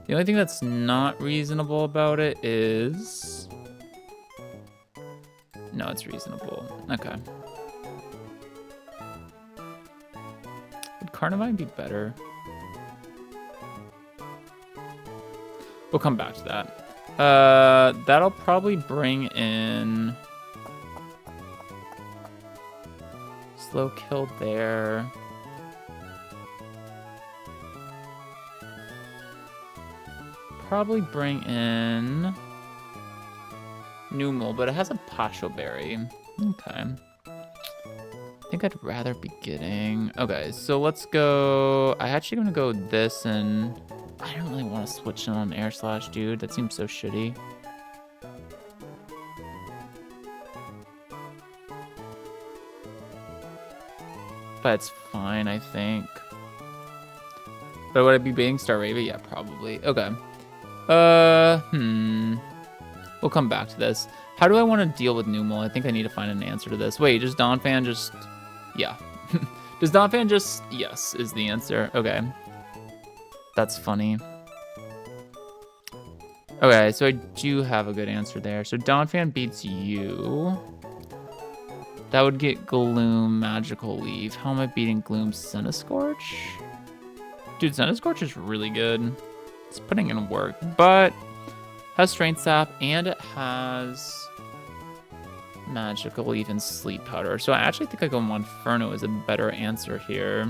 The only thing that's not reasonable about it is... No, it's reasonable. Okay. Would Carnivine be better? We'll come back to that. That'll probably bring in... Slow kill there. Probably bring in Numel, but it has a Pasho Berry. Okay. I think I'd rather be getting... Okay, so let's go... I actually gonna go this, and I don't really want to switch in on Air Slash, dude. That seems so shitty. But it's fine, I think. But would I be baiting Staravia? Yeah, probably. Okay. We'll come back to this. How do I want to deal with Numel? I think I need to find an answer to this. Wait, does Donphan just... Yeah. Does Donphan just... Yes, is the answer. Okay. That's funny. Okay, so I do have a good answer there. So Donphan beats you. That would get Gloom Magical Leaf. How am I beating Gloom? Centiskorch? Dude, Centiskorch is really good. It's putting in work, but has Strength Sap and it has Magical Leaf and Sleep Powder. So I actually think I go Monferno is a better answer here.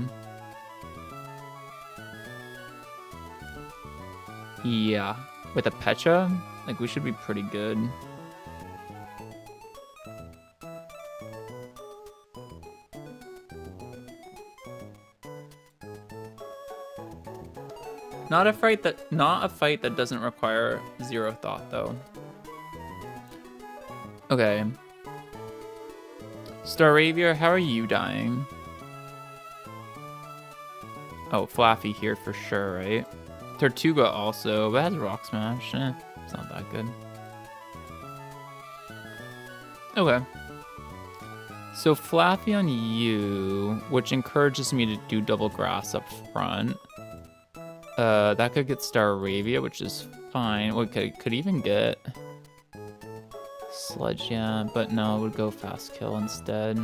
Yeah, with a Pecha, like we should be pretty good. Not a fight that doesn't require zero thought though. Okay. Staravia, how are you dying? Oh, Flaffy here for sure, right? Tortuga also, but it has Rock Smash. It's not that good. Okay. So Flaffy on you, which encourages me to do double grass up front. That could get Staravia, which is fine. We could even get Sludge, yeah, but no, it would go Fast Kill instead.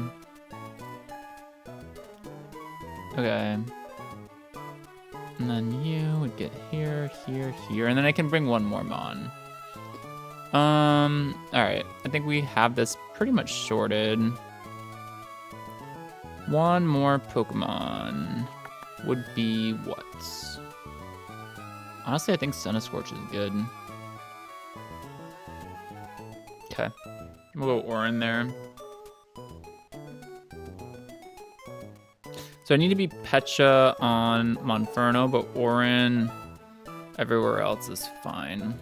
Okay. And then you would get here, here, here, and then I can bring one more Mon. Alright. I think we have this pretty much sorted. One more Pokemon would be what? Honestly, I think Centiskorch is good. Okay. We'll go Orin there. So I need to be Pecha on Monferno, but Orin everywhere else is fine.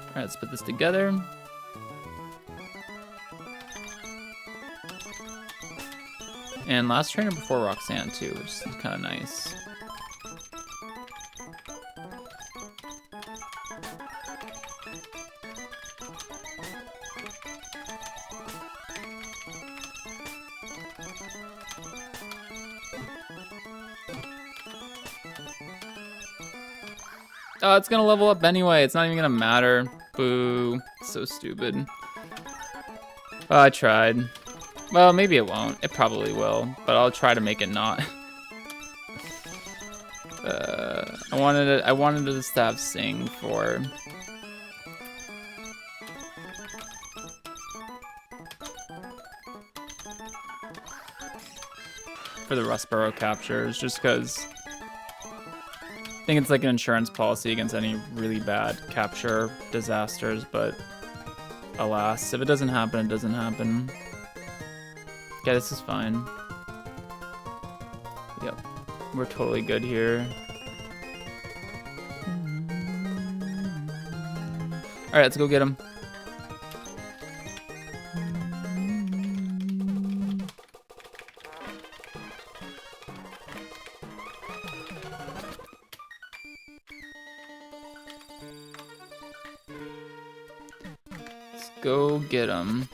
Alright, let's put this together. And last trainer before Roxanne too, which is kind of nice. Oh, it's gonna level up anyway. It's not even gonna matter. Boo. So stupid. Oh, I tried. Well, maybe it won't. It probably will, but I'll try to make it not. I wanted to just have Sing for the Rustboro captures, just because I think it's like an insurance policy against any really bad capture disasters, but alas, if it doesn't happen, it doesn't happen. Yeah, this is fine. Yep, we're totally good here. All right, let's go get him. Let's go get him.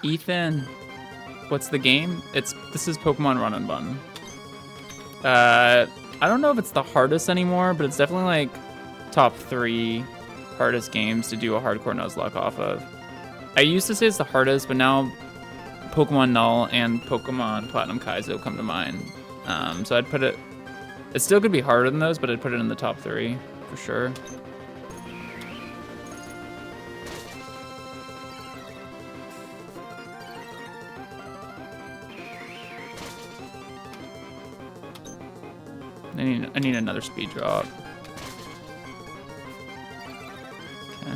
Ethan, what's the game? This is Pokemon Run Bun. I don't know if it's the hardest anymore, but it's definitely like top 3 hardest games to do a Hardcore Nuzlocke off of. I used to say it's the hardest, but now Pokemon Null and Pokemon Platinum Kaizo come to mind. So I'd put it still could be harder than those, but I'd put it in the top 3 for sure. I need another speed drop. Okay.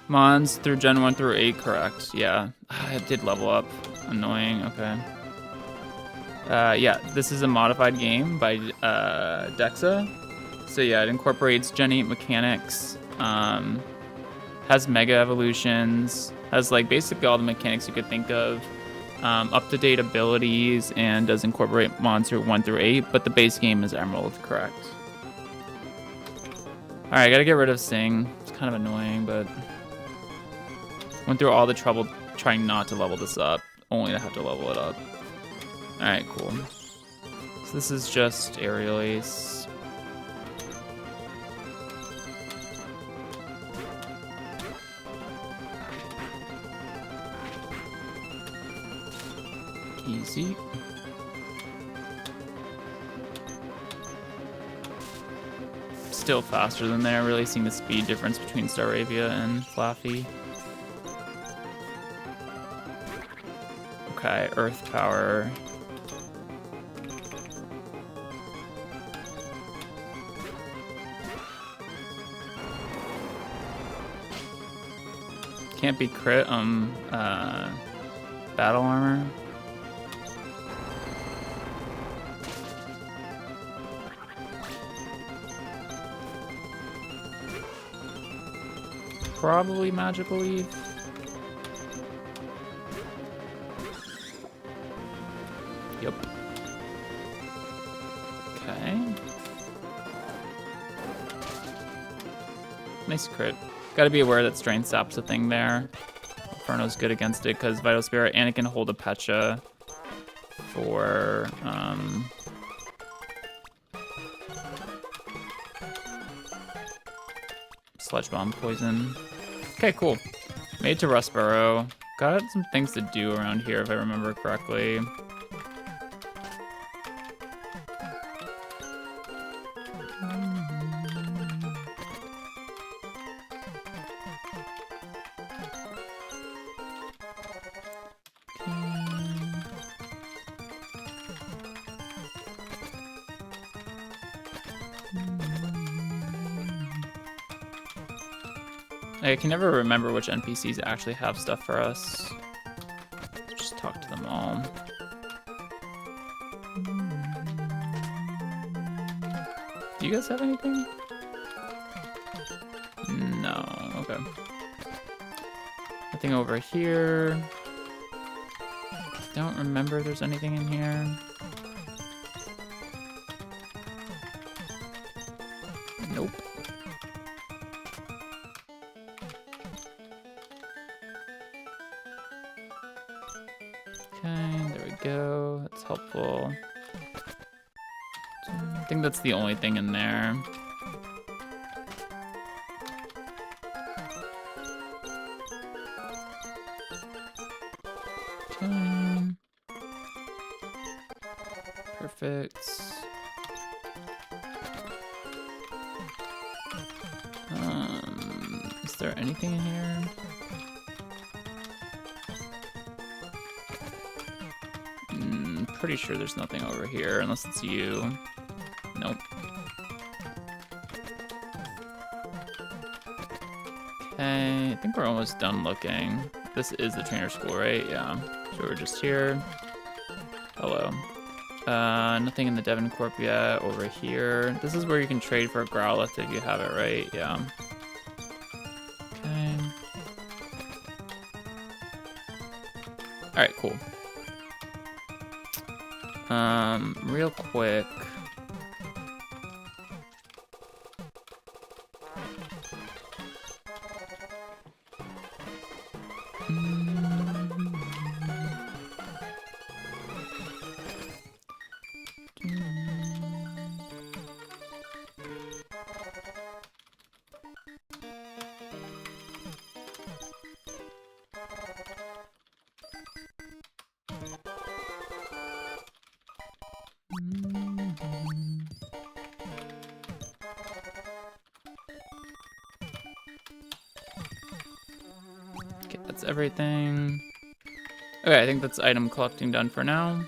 Mons through Gen 1 through 8, correct. Yeah, I did level up. Annoying, okay. Yeah, this is a modified game by dekzeh. So yeah, it incorporates Gen 8 mechanics, has mega evolutions, has like basically all the mechanics you could think of, up-to-date abilities, and does incorporate Monster 1 through 8, but the base game is Emerald, correct. Alright, I gotta get rid of Sing. It's kind of annoying, but went through all the trouble trying not to level this up, only to have to level it up. Alright, cool. So this is just Aerial Ace. Easy. Still faster than there, really seeing the speed difference between Staravia and Flaffy. Okay, Earth Power. Can't be crit battle armor. Probably Magical Leaf. Yep. Okay. Nice crit. Gotta be aware that Strain Sap's a thing there. Inferno's good against it because Vital Spirit, and it can hold a Pecha for Sludge Bomb poison. Okay, cool. Made it to Rustboro. Got some things to do around here if I remember correctly. I can never remember which NPCs actually have stuff for us. Just talk to them all. Do you guys have anything? No, okay. Nothing over here. Don't remember if there's anything in here. Nope. Okay, there we go. That's helpful. I think that's the only thing in there. Okay. Perfect. Is there anything in here? Pretty sure there's nothing over here unless it's you. Nope. Okay, I think we're almost done looking. This is the trainer school, right? Yeah. So we're just here. Hello. Nothing in the Devon Corp yet. Over here. This is where you can trade for a Growlithe if you have it, right? Yeah. Okay. Alright, cool. Real quick. Okay, that's everything. Okay, I think that's item collecting done for now.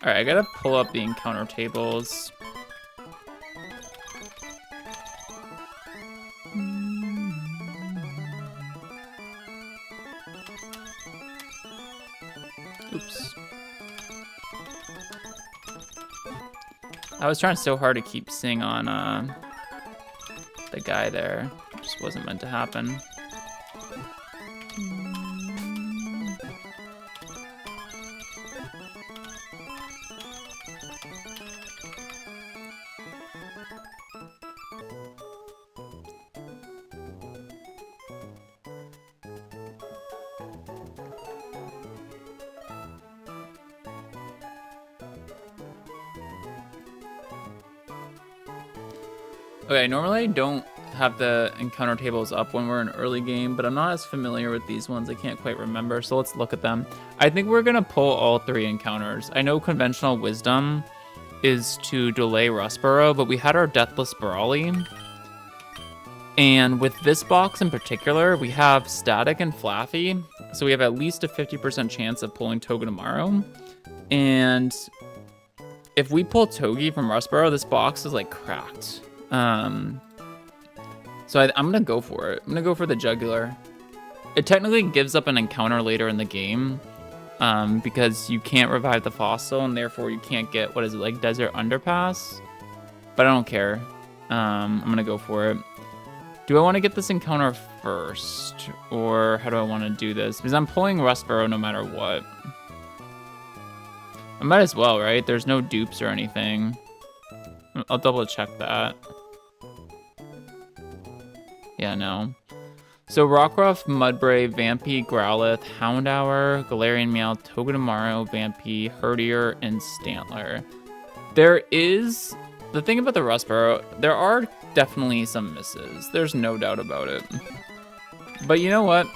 Alright, I gotta pull up the encounter tables. Oops. I was trying so hard to keep Sing on the guy there. It just wasn't meant to happen. Okay, normally I don't have the encounter tables up when we're in early game, but I'm not as familiar with these ones. I can't quite remember, so let's look at them. I think we're gonna pull all 3 encounters. I know conventional wisdom is to delay Rustboro, but we had our Deathless Brawly. And with this box in particular, we have Static and Flaffy, so we have at least a 50% chance of pulling Togedemaru. And if we pull Togi from Rustboro, this box is like cracked. So I'm gonna go for it. I'm gonna go for the Jugular. It technically gives up an encounter later in the game, because you can't revive the fossil, and therefore you can't get, what is it, like Desert Underpass? But I don't care. I'm gonna go for it. Do I want to get this encounter first, or how do I want to do this? Because I'm pulling Rustboro no matter what. I might as well, right? There's no dupes or anything. I'll double check that. Yeah, no. So Rockruff, Mudbray, Vampy, Growlithe, Houndour, Galarian Meow, Togedemaru, Vampy, Herdier, and Stantler. There is... The thing about the Rustboro, there are definitely some misses. There's no doubt about it. But you know what?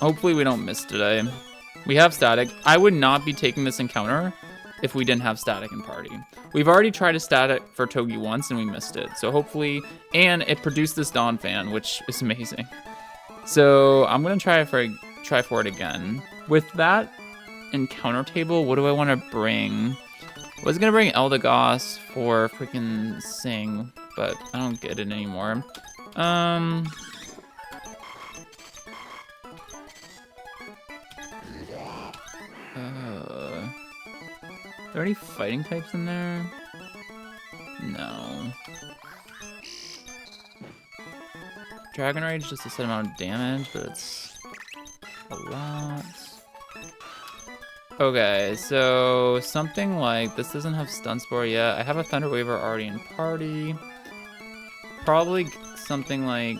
Hopefully we don't miss today. We have Static. I would not be taking this encounter if we didn't have static in party. We've already tried a static for Togi once and we missed it. So hopefully, and it produced this Dawn fan, which is amazing. So I'm gonna try for it again. With that encounter table, what do I want to bring? I was gonna bring Eldegoss for freaking Sing, but I don't get it anymore. Are there any fighting types in there? No. Dragon Rage just a set amount of damage, but it's a lot. Okay, so something like this doesn't have Stun Spore yet. I have a Thunder Waver already in party. Probably something like.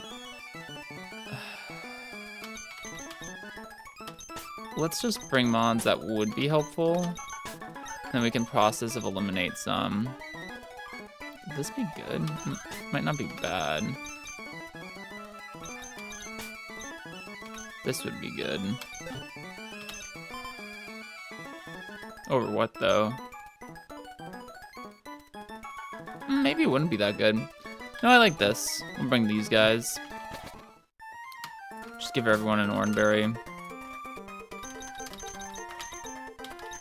Let's just bring mons that would be helpful. Then we can process of eliminate some. Would this be good? Might not be bad. This would be good. Over what though? Maybe it wouldn't be that good. No, I like this. I'll bring these guys. Just give everyone an Oranberry.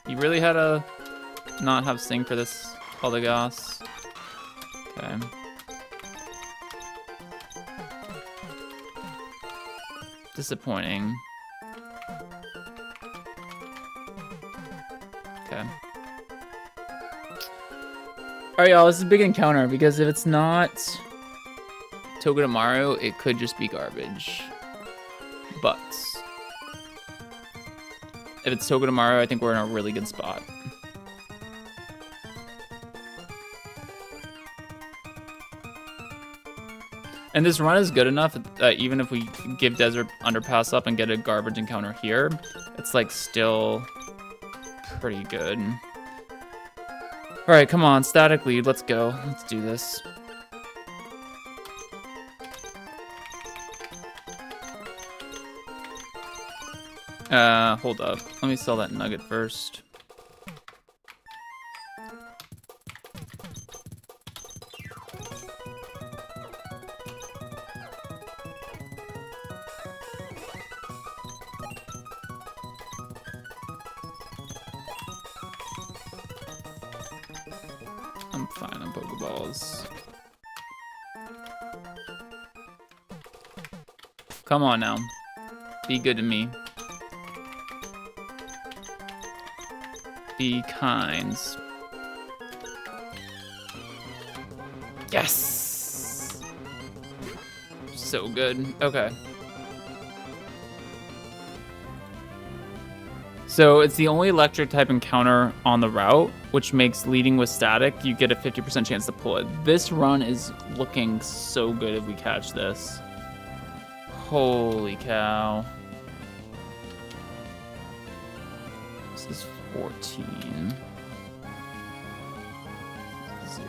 You really had to not have Sing for this Eldegoss. Okay. Disappointing. Okay. Alright, y'all, this is a big encounter because if it's not Togedemaru, it could just be garbage. But if it's Togedemaru, I think we're in a really good spot. And this run is good enough that even if we give Desert Underpass up and get a garbage encounter here, it's like still pretty good. All right, come on, static lead, let's go. Let's do this. Hold up. Let me sell that nugget first. I'm fine on Pokeballs. Come on now. Be good to me. Be kind. Yes! So good. Okay. So it's the only electric type encounter on the route, which makes leading with static, you get a 50% chance to pull it. This run is looking so good if we catch this. Holy cow. This is 14. 0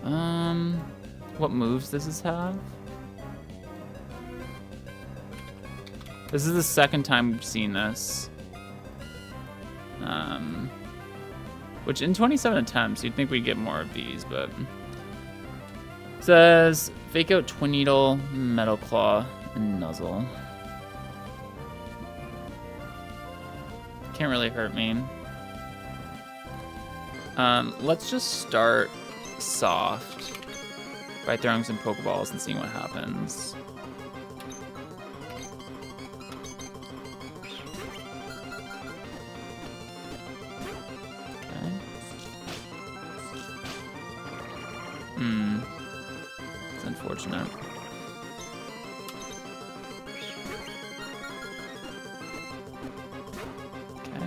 HP. What moves does this have? This is the second time we've seen this. Which in 27 attempts, you'd think we'd get more of these, but... It says, Fake Out Twin Needle, Metal Claw, and Nuzzle. Can't really hurt me. Let's just start soft by throwing some Pokeballs and seeing what happens. It's unfortunate. Okay.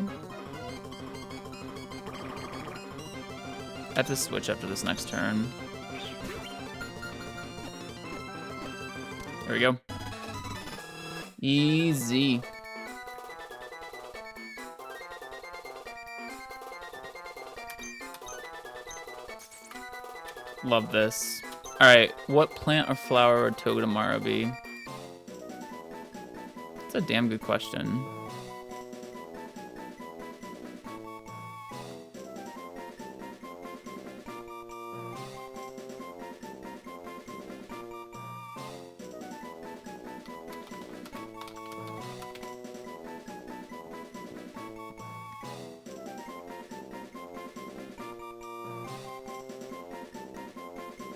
I have to switch after this next turn. There we go. Easy. Love this. Alright, what plant or flower would Togedemaru be? That's a damn good question.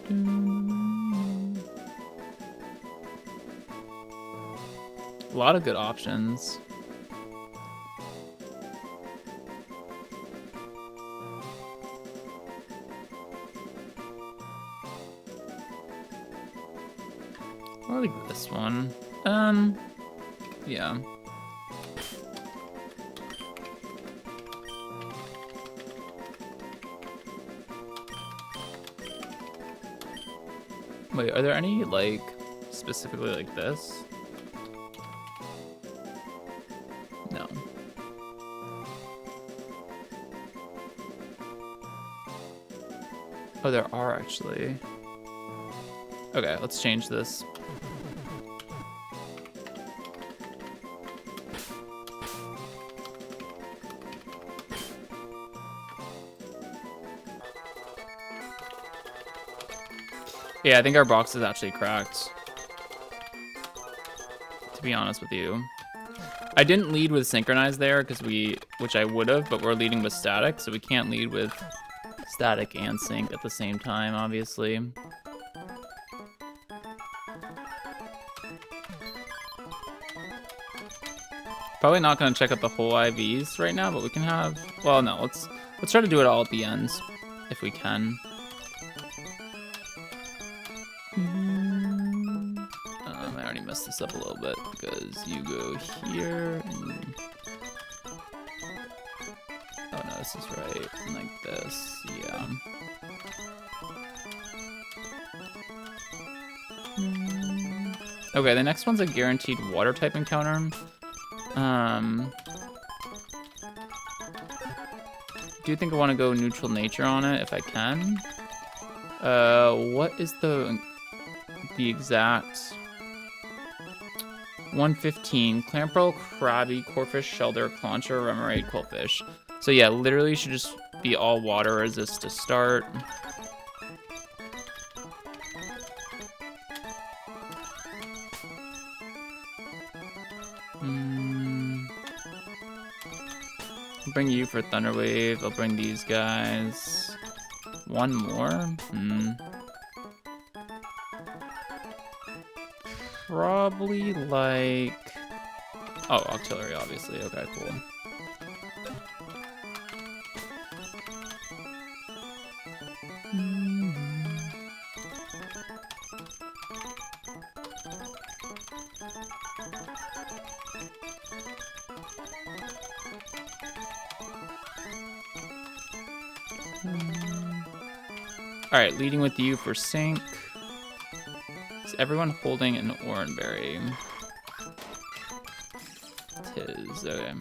A lot of good options. I like this one. Yeah. Wait, are there any, like, specifically like this? No. Oh, there are actually. Okay, let's change this. Yeah, I think our box is actually cracked, to be honest with you. I didn't lead with synchronized there because which I would have, but we're leading with static, so we can't lead with static and sync at the same time, obviously. Probably not going to check out the whole IVs right now, but we can have, well, no, let's try to do it all at the end if we can. I already messed this up a little bit because you go here and... Oh no, this is right, and like this, yeah. Okay, the next one's a guaranteed water type encounter. Do you think I want to go neutral nature on it if I can? What is the exact 115 Clamperl, Crabby, Corfish, Shelter, Clauncher, Remoraid, Quillfish. So yeah, literally should just be all water resist to start. I'll bring you for Thunder Wave. I'll bring these guys. One more? Probably like... Oh, Octillery, obviously. Okay, cool. Alright, leading with you for sync. Is everyone holding an Oranberry? Tis, okay.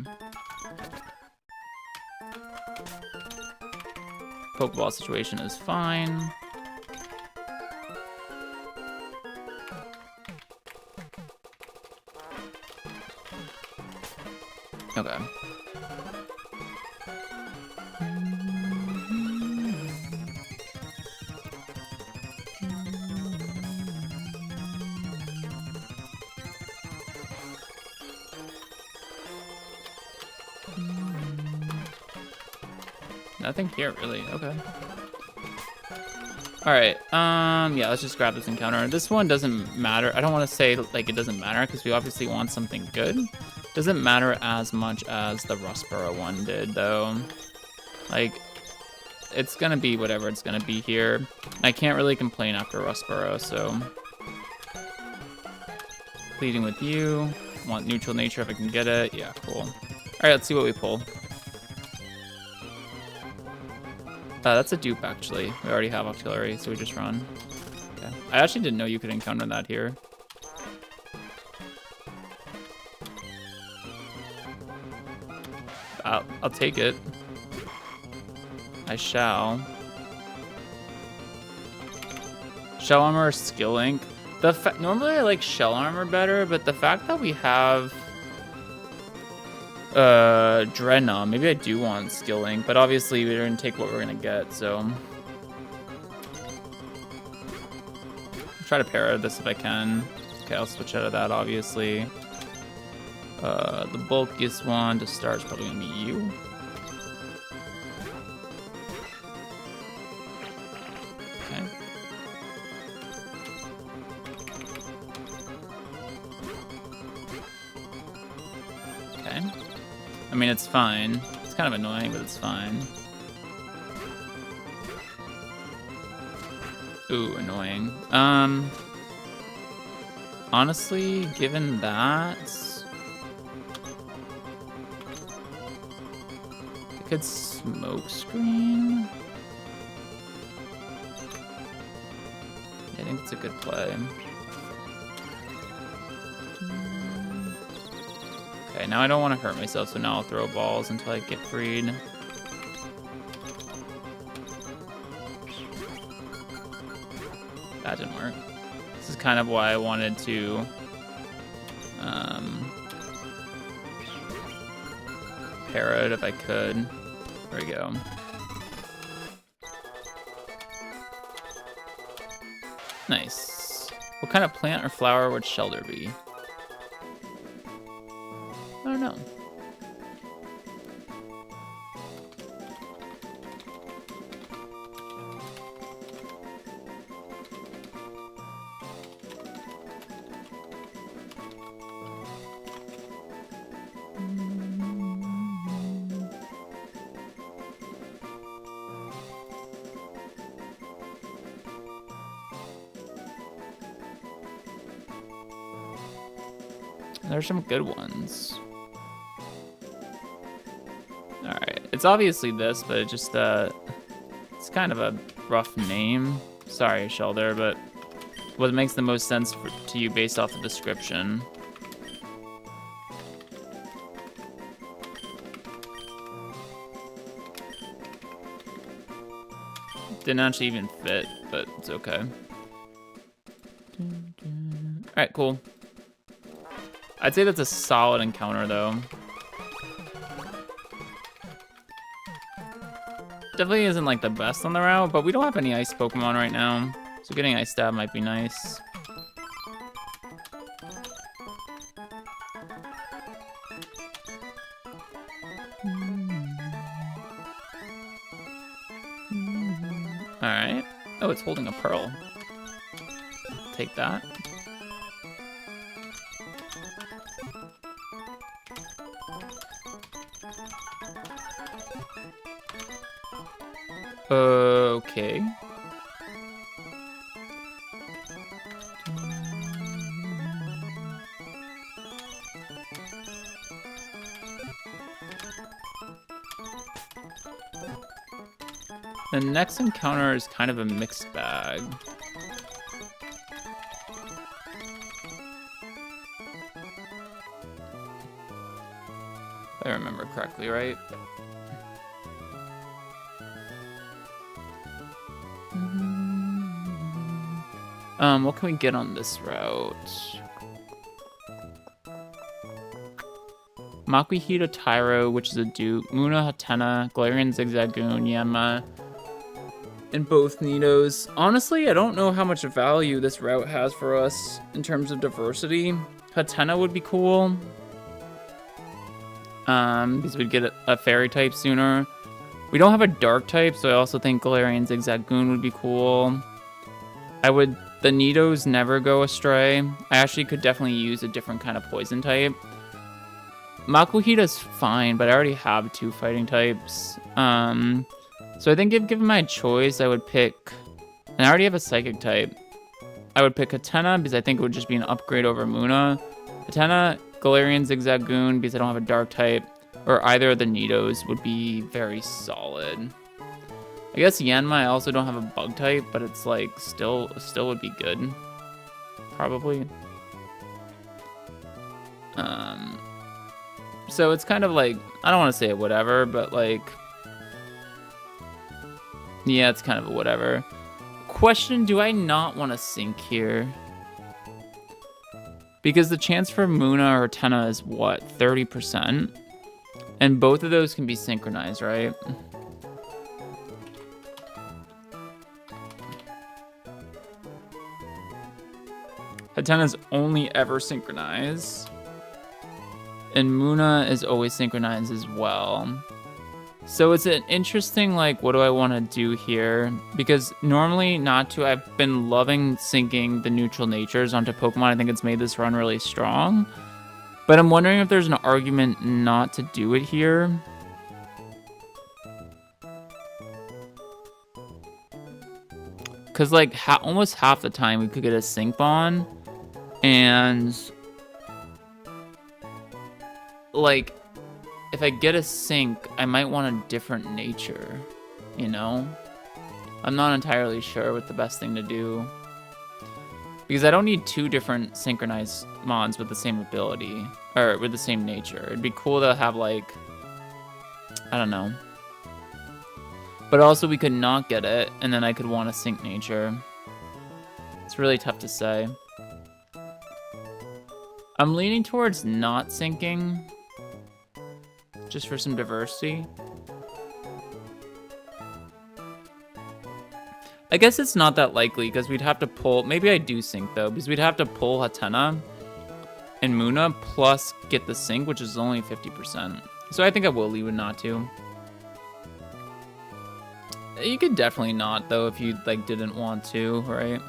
Pokeball situation is fine. Okay. Nothing here, really. Okay. Alright, yeah, let's just grab this encounter. This one doesn't matter. I don't want to say, like, it doesn't matter, because we obviously want something good. Doesn't matter as much as the Rustboro one did, though. Like, it's gonna be whatever it's gonna be here. I can't really complain after Rustboro, so... Leading with you. Want neutral nature if I can get it. Yeah, cool. Alright, let's see what we pull. That's a dupe, actually. We already have Octillery, so we just run. Okay. I actually didn't know you could encounter that here. I'll take it. I shall. Shell Armor or Skill Link. Normally I like Shell Armor better, but the fact that we have Dreadnought, maybe I do want Skill Link, but obviously we're gonna take what we're gonna get, so I'll try to pair this if I can. Okay, I'll switch out of that, obviously. The bulkiest one to start is probably gonna be you. Okay. mean, it's fine. It's kind of annoying, but it's fine. Ooh, annoying. Honestly, given that, I could smoke screen. I think it's a good play. Okay, now I don't want to hurt myself, so now I'll throw balls until I get freed. That didn't work. This is kind of why I wanted to pair it if I could. There we go. Nice. What kind of plant or flower would Shelter be? I don't know. There's some good ones. Alright, it's obviously this, but it just, it's kind of a rough name. Sorry, Shelter, but what makes the most sense to you based off the description? Didn't actually even fit, but it's okay. Alright, cool. I'd say that's a solid encounter, though. Definitely isn't, like, the best on the route, but we don't have any ice Pokemon right now, so getting Ice Stab might be nice. Alright. Oh, it's holding a pearl. Take that. Okay. The next encounter is kind of a mixed bag. If I remember correctly, right? What can we get on this route? Makuhita Tyro, which is a dupe. Muna Hatena, Galarian Zigzagoon, Yanma, and both Nidos. Honestly, I don't know how much value this route has for us in terms of diversity. Hatena would be cool. Because we'd get a fairy type sooner. We don't have a dark type, so I also think Galarian Zigzagoon would be cool. The Nidos never go astray. I actually could definitely use a different kind of poison type. Makuhita's fine, but I already have 2 fighting types. So I think if given my choice, I would pick... And I already have a psychic type. I would pick Hatena because I think it would just be an upgrade over Muna. Hatena, Galarian Zigzagoon because I don't have a dark type. Or either of the Nidos would be very solid. I guess Yanma, I also don't have a bug type, but it's like still would be good. Probably. So it's kind of like, I don't want to say whatever, but like, yeah, it's kind of a whatever. Question, do I not want to sync here? Because the chance for Muna or Hatena is what, 30%? And both of those can be synchronized, right? Hatena's only ever synchronized. And Muna is always synchronized as well. So it's an interesting, like, what do I want to do here? Because normally I've been loving syncing the neutral natures onto Pokemon. I think it's made this run really strong. But I'm wondering if there's an argument not to do it here. Because, like, almost half the time we could get a sync bond. And, like, if I get a sync, I might want a different nature, you know? I'm not entirely sure what the best thing to do. Because I don't need 2 different synchronized mons with the same ability. Or with the same nature. It'd be cool to have, like, I don't know. But also we could not get it, and then I could want a sync nature. It's really tough to say. I'm leaning towards not syncing. Just for some diversity. I guess it's not that likely, because we'd have to pull... Maybe I do sync, though, because we'd have to pull Hatena and Muna, plus get the sync, which is only 50%. So I think I will leave with not to. You could definitely not, though, if you, like, didn't want to, right?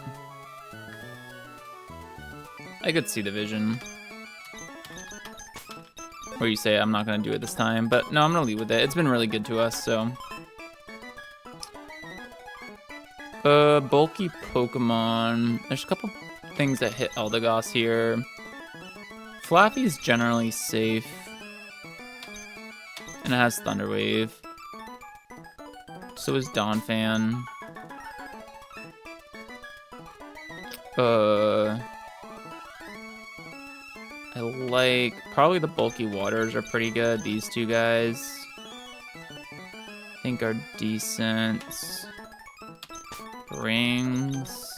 I could see the vision. Where you say, I'm not going to do it this time. But, no, I'm going to leave with it. It's been really good to us, so... bulky Pokemon. There's a couple things that hit Eldegoss here. Flappy's generally safe. And it has Thunder Wave. So is Donphan. I like... Probably the bulky waters are pretty good. These 2 guys, I think, are decent. Rings.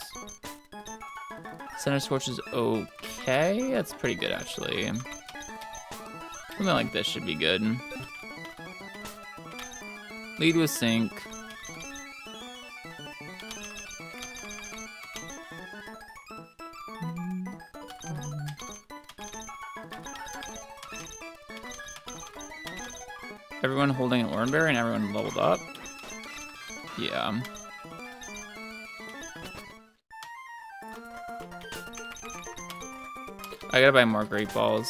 Center Scorch is okay. That's pretty good, actually. Something like this should be good. Lead with sync. Everyone holding an Oranberry and everyone leveled up. Yeah. I gotta buy more Great Balls.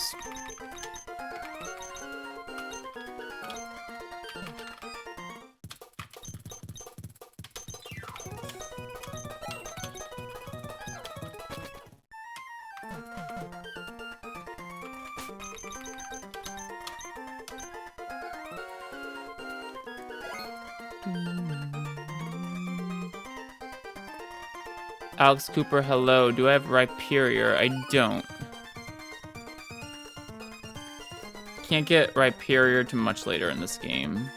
Alex Cooper, hello. Do I have Rhyperior? I don't. Can't get Rhyperior to much later in this game.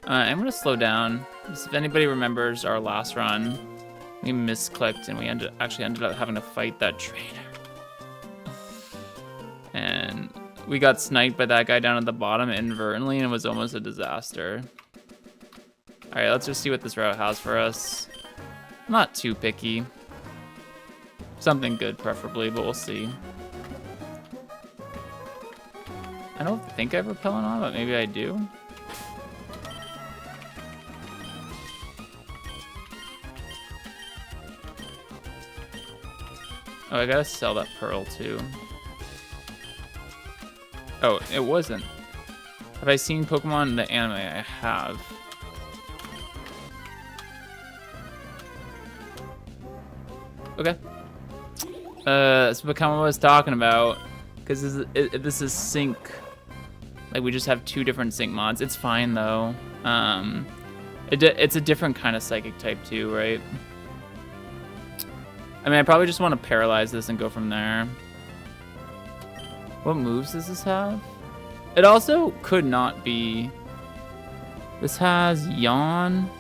I'm gonna slow down. If anybody remembers our last run, we misclicked and we actually ended up having to fight that trainer. And we got sniped by that guy down at the bottom inadvertently, and it was almost a disaster. Alright, let's just see what this route has for us. I'm not too picky. Something good, preferably, but we'll see. I don't think I have Repellent on, but maybe I do. Oh, I gotta sell that pearl, too. Oh, it wasn't. Have I seen Pokemon in the anime? I have. Okay. That's what I was talking about. Because this is sync. Like, we just have 2 different sync mods. It's fine, though. It's a different kind of psychic type, too, right? I mean, I probably just want to paralyze this and go from there. What moves does this have? It also could not be... This has Yawn,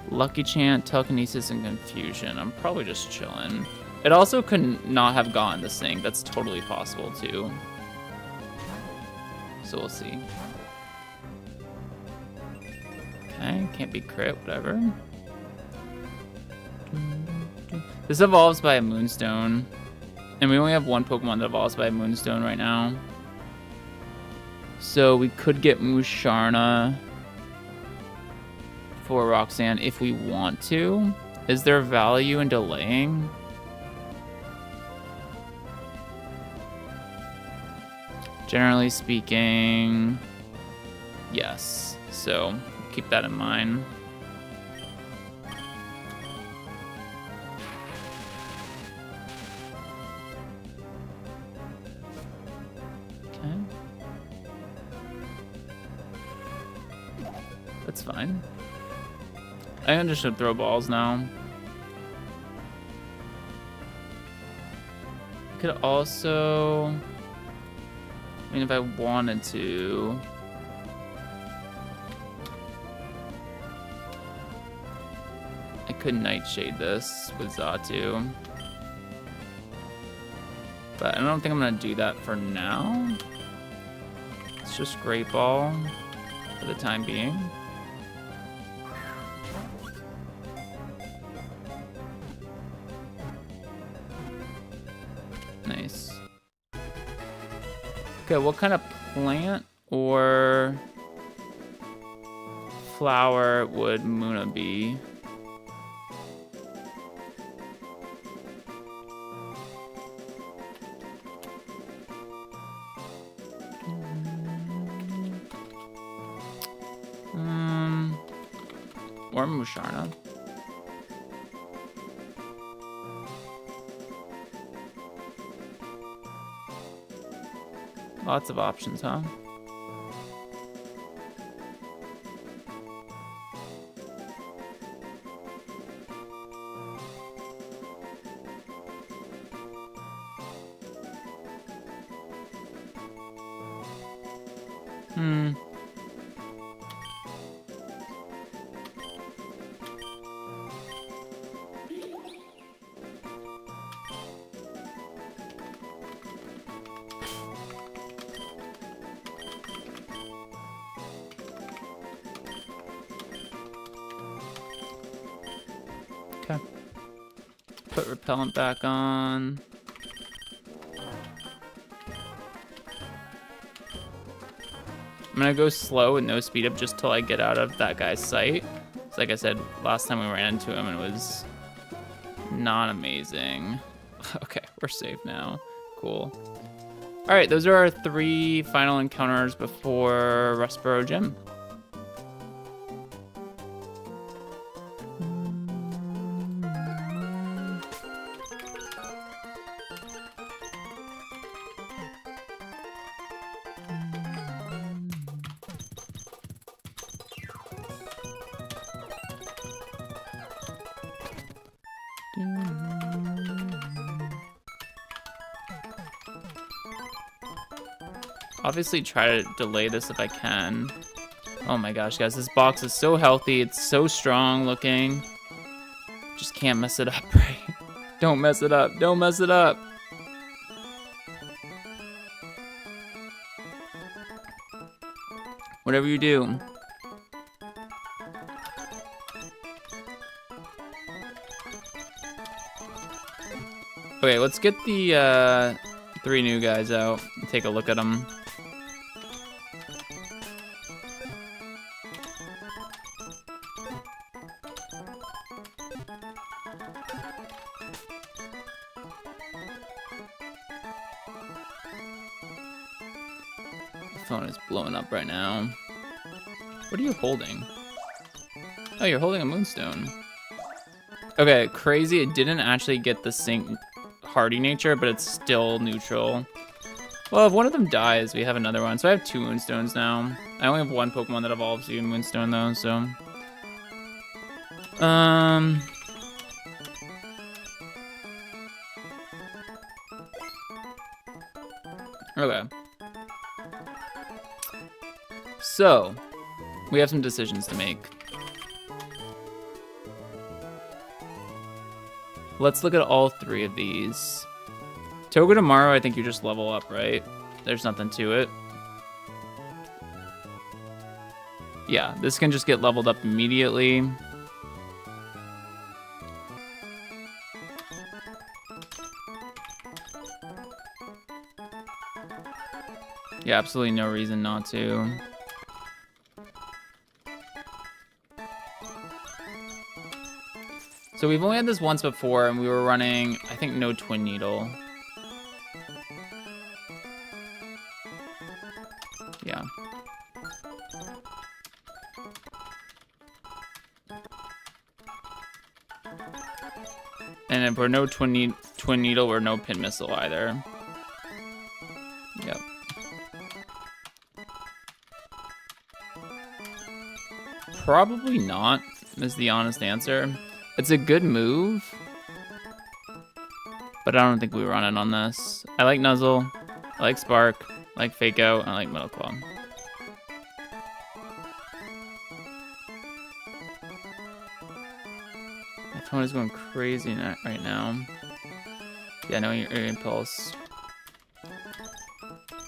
Lucky Chant, Telekinesis, and Confusion. I'm probably just chilling. It also could not have gotten the sync. That's totally possible, too. So we'll see. Okay, can't be crit, whatever. This evolves by a Moonstone. And we only have 1 Pokemon that evolves by a Moonstone right now. So we could get Musharna for Roxanne if we want to. Is there value in delaying? Generally speaking, yes. So keep that in mind. Okay. That's fine. I just should throw balls now. Could also, I mean, if I wanted to, I could Nightshade this with Xatu. But I don't think I'm gonna do that for now. It's just Great Ball for the time being. Nice. Okay, what kind of plant or flower would Muna be? Or Musharna. Lots of options, huh? Okay. Put repellent back on. I'm gonna go slow with no speed up just till I get out of that guy's sight. So like I said, last time we ran into him, it was not amazing. Okay, we're safe now. Cool. All right, those are our 3 final encounters before Rustboro Gym. Obviously try to delay this if I can. Oh my gosh, guys, this box is so healthy. It's so strong looking. Just can't mess it up, right? Don't mess it up. Don't mess it up. Whatever you do. Okay, let's get the 3 new guys out and take a look at them. The phone is blowing up right now. What are you holding? Oh, you're holding a moonstone. Okay, crazy. It didn't actually get the sync hardy nature, but it's still neutral. Well, if one of them dies, we have another one. So I have 2 moonstones now. I only have 1 Pokemon that evolves to moonstone though, so. Okay. So, we have some decisions to make. Let's look at all 3 of these. Togedemaru, I think you just level up, right? There's nothing to it. Yeah, this can just get leveled up immediately. Yeah, absolutely no reason not to. So we've only had this once before, and we were running, I think, no Twin Needle. Yeah. And if we're no Twin Needle, we're no Pin Missile either. Yep. Probably not, is the honest answer. It's a good move, but I don't think we run it on this. I like Nuzzle, I like Spark, I like Fake Out, and I like Metal Claw. My phone is going crazy right now. Yeah, no, your Impulse.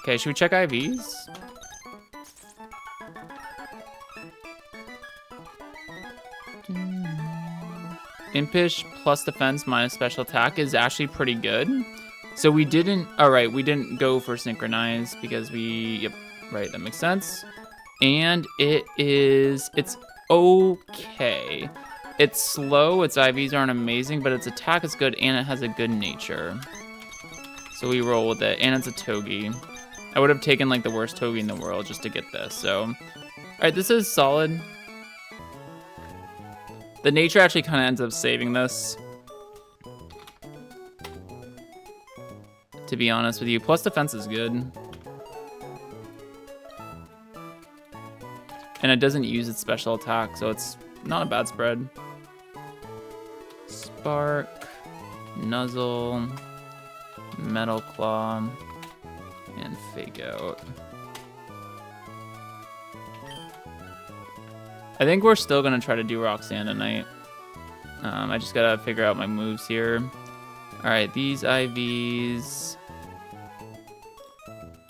Okay, should we check IVs? Impish plus defense minus special attack is actually pretty good. So we didn't, all right, we didn't go for synchronize because yep, right, that makes sense. And it's okay. It's slow, its IVs aren't amazing, but its attack is good and it has a good nature. So we roll with it, and it's a Togi. I would have taken like the worst Togi in the world just to get this, so. All right, this is solid. The nature actually kind of ends up saving this, to be honest with you. Plus defense is good. And it doesn't use its special attack, so it's not a bad spread. Spark, Nuzzle, Metal Claw, and Fake Out. I think we're still gonna try to do Roxanne tonight. I just gotta figure out my moves here. All right, these IVs.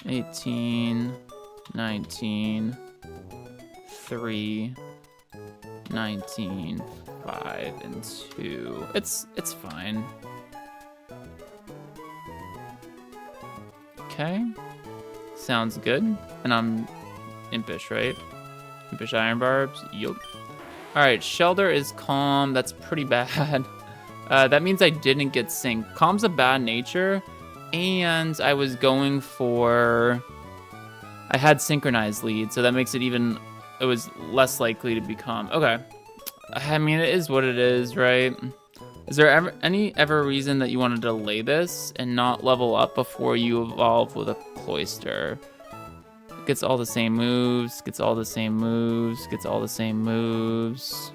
18, 19, 3, 19, 5, and 2. It's fine. Okay, sounds good. And I'm Impish, right? Impish Iron Barbs, yup. All right, Shelter is Calm. That's pretty bad. That means I didn't get Sync. Calm's a bad nature, and I was going for... I had Synchronized lead, so that makes it even... It was less likely to become... Okay. I mean, it is what it is, right? Is there any reason that you want to delay this and not level up before you evolve with a Cloyster? Gets all the same moves, gets all the same moves, gets all the same moves.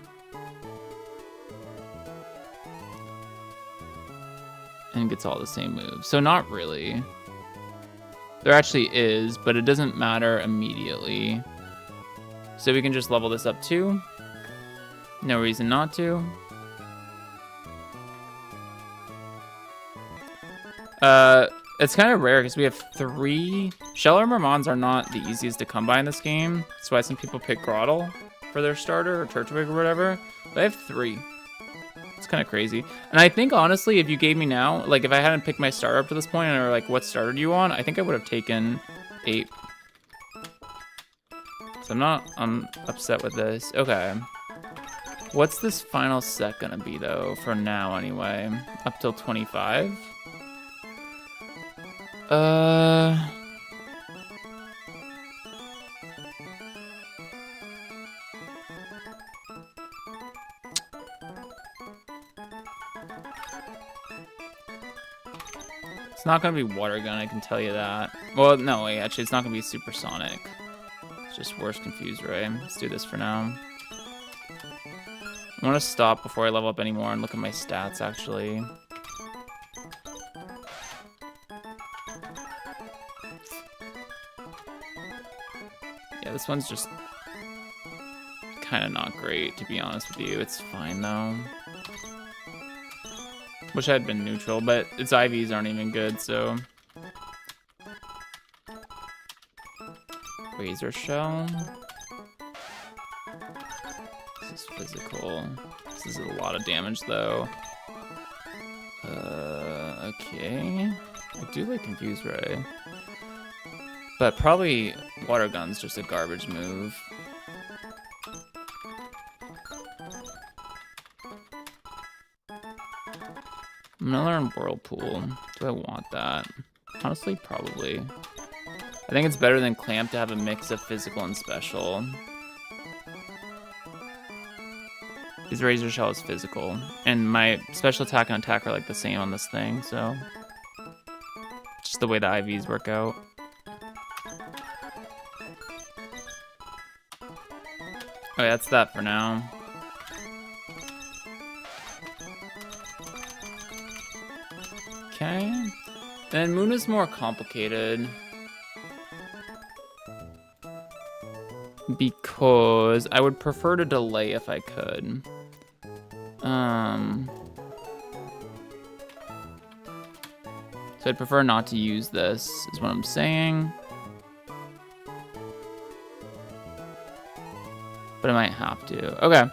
And gets all the same moves. So not really. There actually is, but it doesn't matter immediately. So we can just level this up too. No reason not to. It's kind of rare because we have 3. Shell Armor Mons are not the easiest to come by in this game. That's why some people pick Groddle for their starter or Turtwig or whatever. But I have 3. It's kind of crazy. And I think, honestly, if you gave me now, like if I hadn't picked my starter up to this point and they were like, what starter do you want? I think I would have taken 8. So I'm upset with this. Okay. What's this final set gonna be, though, for now anyway? Up till 25? It's not gonna be Water Gun, I can tell you that. Well, no, wait, actually, it's not gonna be Supersonic. It's just Worst Confused Ray. Let's do this for now. I want to stop before I level up anymore and look at my stats, actually. Yeah, this one's just kind of not great, to be honest with you. It's fine, though. Wish I had been neutral, but its IVs aren't even good, so... Razor Shell. This is physical. This is a lot of damage, though. Okay. I do like Confused Ray. But probably Water Gun's just a garbage move. I'm gonna learn Whirlpool. Do I want that? Honestly, probably. I think it's better than Clamp to have a mix of physical and special. His Razor Shell is physical. And my special attack and attack are like the same on this thing, so. Just the way the IVs work out. Okay, that's that for now. Okay. Then Moon is more complicated. Because I would prefer to delay if I could. So I'd prefer not to use this, is what I'm saying. But I might have to. Okay,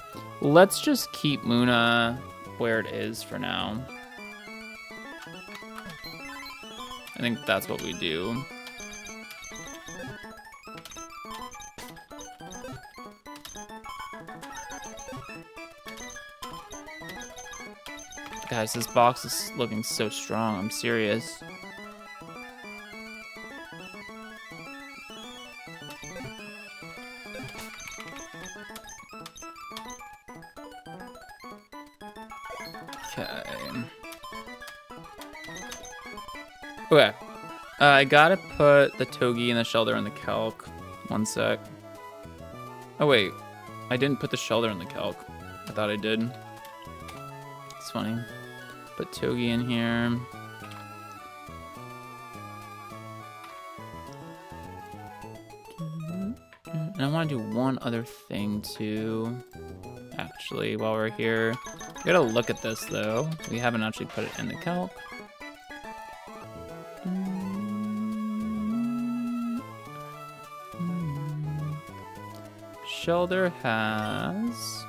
let's just keep Muna where it is for now. I think that's what we do. Guys, this box is looking so strong. I'm serious. Okay. I gotta put the Togi and the Shelder in the calc. One sec. Oh wait, I didn't put the Shelder in the calc. I thought I did. It's funny. Put Togi in here. And I want to do one other thing too. Actually, while we're here, we gotta look at this though. We haven't actually put it in the calc. Shelder has...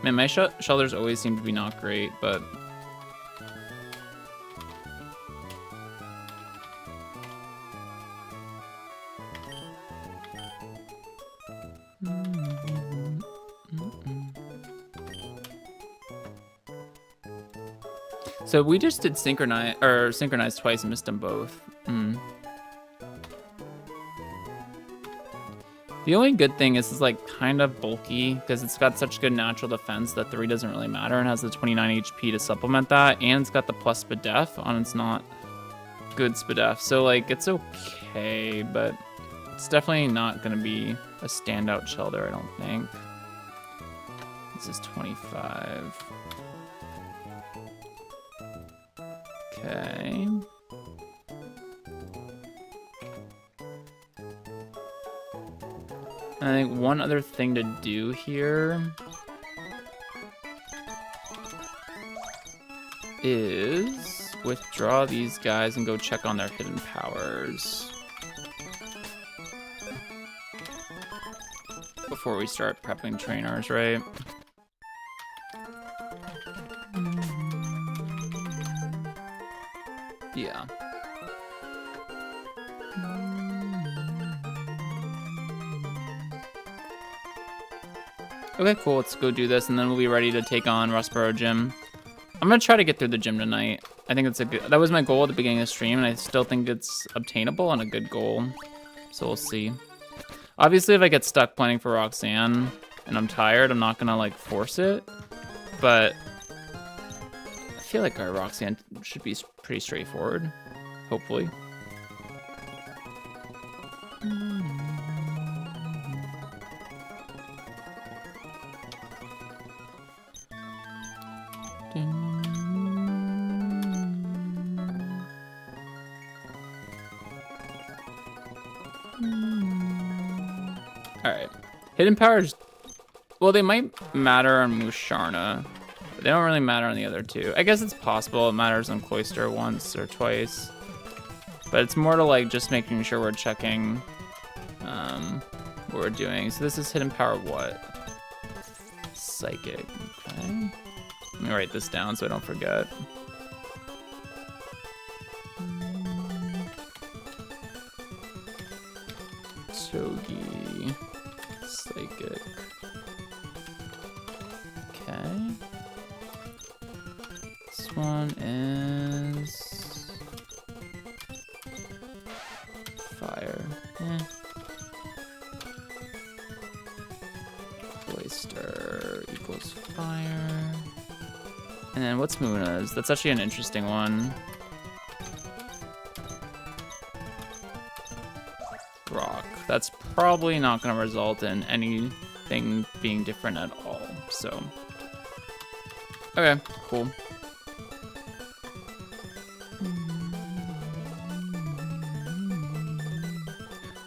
Man, my Shelders always seem to be not great, but... So we just did synchronize twice and missed them both. The only good thing is it's like kind of bulky because it's got such good natural defense that 3 doesn't really matter and has the 29 HP to supplement that, and it's got the plus Spadef on its not good Spadef. So like it's okay, but it's definitely not gonna be a standout Shelder, I don't think. This is 25. Okay. I think one other thing to do here is withdraw these guys and go check on their hidden powers before we start prepping trainers, right? Yeah. Okay, cool. Let's go do this, and then we'll be ready to take on Rustboro Gym. I'm gonna try to get through the gym tonight. I think it's that was my goal at the beginning of the stream, and I still think it's obtainable and a good goal. So we'll see. Obviously, if I get stuck planning for Roxanne and I'm tired, I'm not gonna like force it. But I feel like our Roxanne should be pretty straightforward. Hopefully. Alright. Hidden powers, well, they might matter on Musharna, but they don't really matter on the other two. I guess it's possible it matters on Cloyster once or twice, but it's more to like just making sure we're checking what we're doing. So this is hidden power what? Psychic, okay. Let me write this down so I don't forget. Psychic. Okay. This one is fire. Cloister equals fire. And then what's Muna's? That's actually an interesting one. Rock. That's probably not going to result in anything being different at all. So, okay, cool.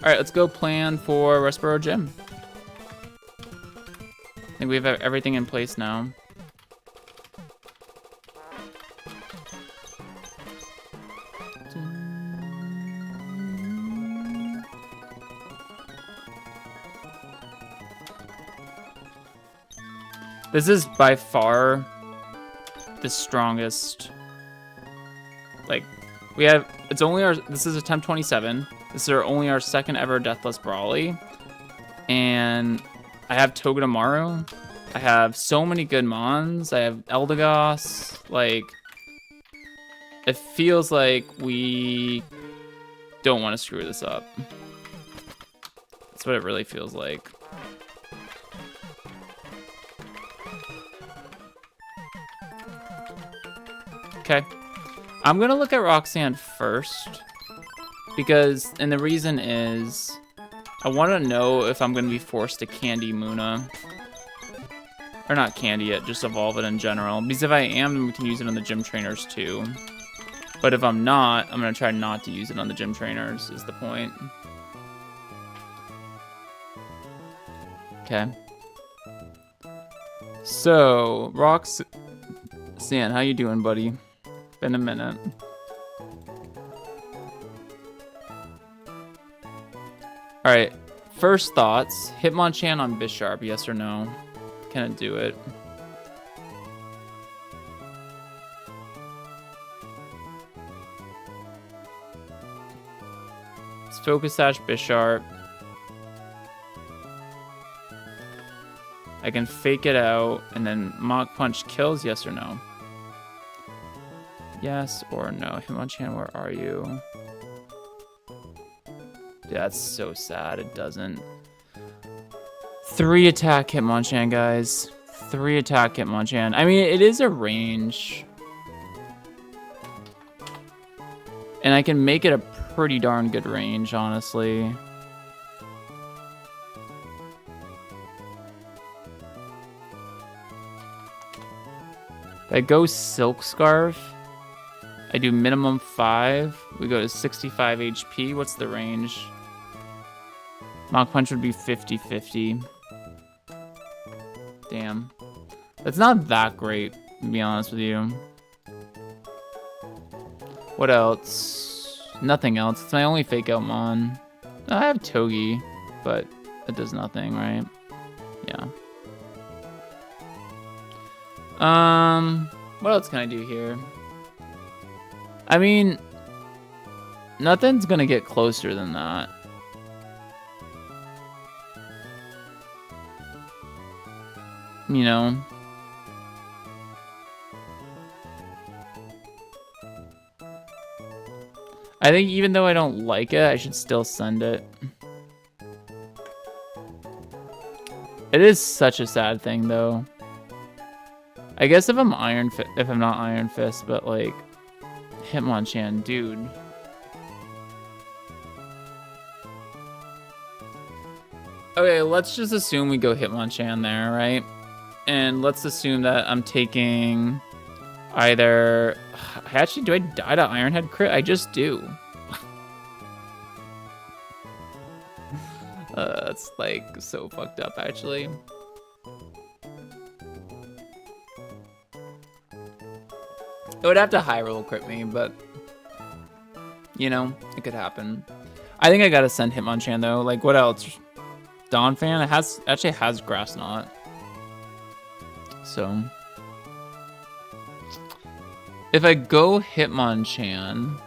All right, let's go plan for Rustboro Gym. I think we have everything in place now. This is by far the strongest. Like, we have, it's only our, this is attempt 27. This is only our second ever Deathless Brawly. And I have Togedemaru. I have so many good mons. I have Eldegoss. Like, it feels like we don't want to screw this up. That's what it really feels like. Okay, I'm gonna look at Roxanne first because, and the reason is I want to know if I'm gonna be forced to candy Muna, or not candy it, just evolve it in general. Because if I am, then we can use it on the gym trainers too. But if I'm not, I'm gonna try not to use it on the gym trainers. Is the point? Okay. So Roxanne, how you doing, buddy? Been a minute. All right, first thoughts. Hitmonchan on Bisharp, yes or no? Can it do it? Let's Focus Sash Bisharp. I can fake it out and then Mach Punch kills, yes or no? Yes or no? Hitmonchan, where are you? Dude, that's so sad. It doesn't. 3 attack Hitmonchan, guys. 3 attack Hitmonchan. I mean, it is a range. And I can make it a pretty darn good range, honestly. If I go Silk Scarf, I do minimum 5. We go to 65 HP. What's the range? Mach Punch would be 50-50. Damn. That's not that great, to be honest with you. What else? Nothing else. It's my only fake out mon. I have Togi, but it does nothing, right? Yeah. What else can I do here? I mean, nothing's gonna get closer than that. You know? I think even though I don't like it, I should still send it. It is such a sad thing, though. I guess if I'm not Iron Fist, but like Hitmonchan, dude. Okay, let's just assume we go Hitmonchan there, right? And let's assume that I'm taking either... Actually, do I die to Ironhead crit? I just do. That's like so fucked up, actually. It would have to high roll crit me, but you know, it could happen. I think I gotta send Hitmonchan though. Like, what else? Donphan? It actually has Grass Knot. So if I go Hitmonchan,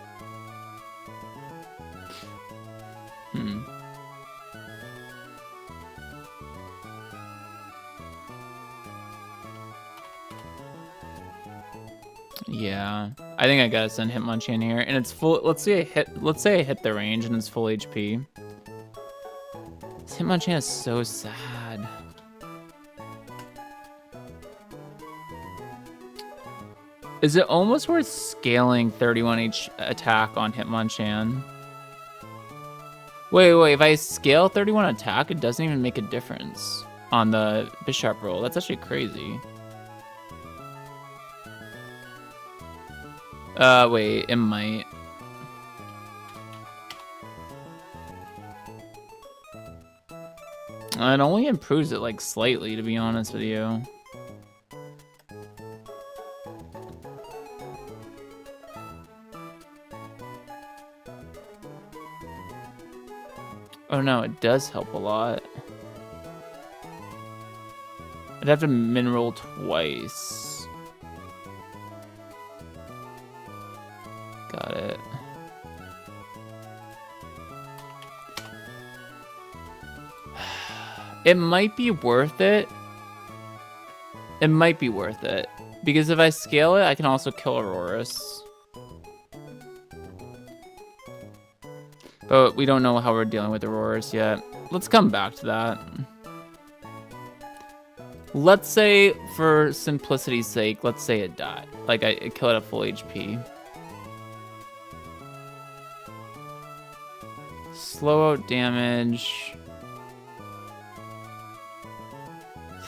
Yeah, I think I gotta send Hitmonchan here, and it's full. Let's say I hit the range and it's full HP. This Hitmonchan is so sad. Is it almost worth scaling 31 attack on Hitmonchan? Wait, if I scale 31 attack, it doesn't even make a difference on the Bisharp roll. That's actually crazy. Wait, it might. It only improves it like slightly, to be honest with you. Oh no, it does help a lot. I'd have to mineral twice. Got it. It might be worth it. It might be worth it. Because if I scale it, I can also kill Aurorus. But we don't know how we're dealing with Aurorus yet. Let's come back to that. Let's say, for simplicity's sake, let's say it died. Like, I kill it at full HP. Slow out damage.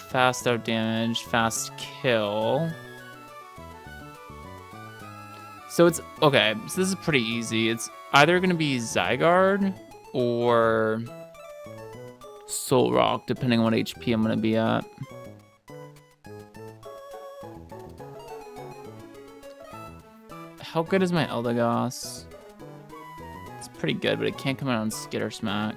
Fast out damage. Fast kill. So it's... Okay, so this is pretty easy. It's either going to be Zygarde or Soul Rock, depending on what HP I'm going to be at. How good is my Eldegoss? It's pretty good, but it can't come out on Skitter Smack.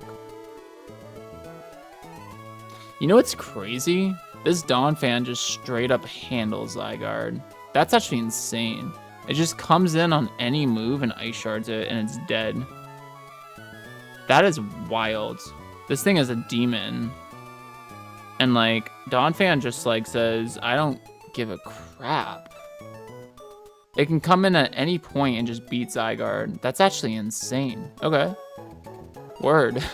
You know what's crazy? This Donphan just straight up handles Zygarde. That's actually insane. It just comes in on any move and Ice Shards it, and it's dead. That is wild. This thing is a demon. And, like, Donphan just, like, says, I don't give a crap. It can come in at any point and just beat Zygarde. That's actually insane. Okay. Word.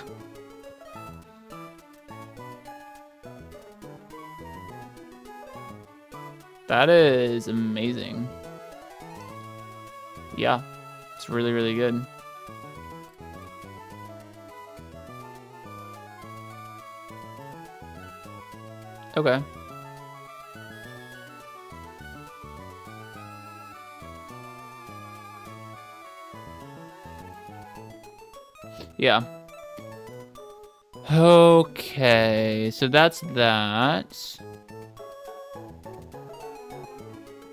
That is amazing. Yeah, it's really, really good. Okay. Yeah. Okay, so that's that.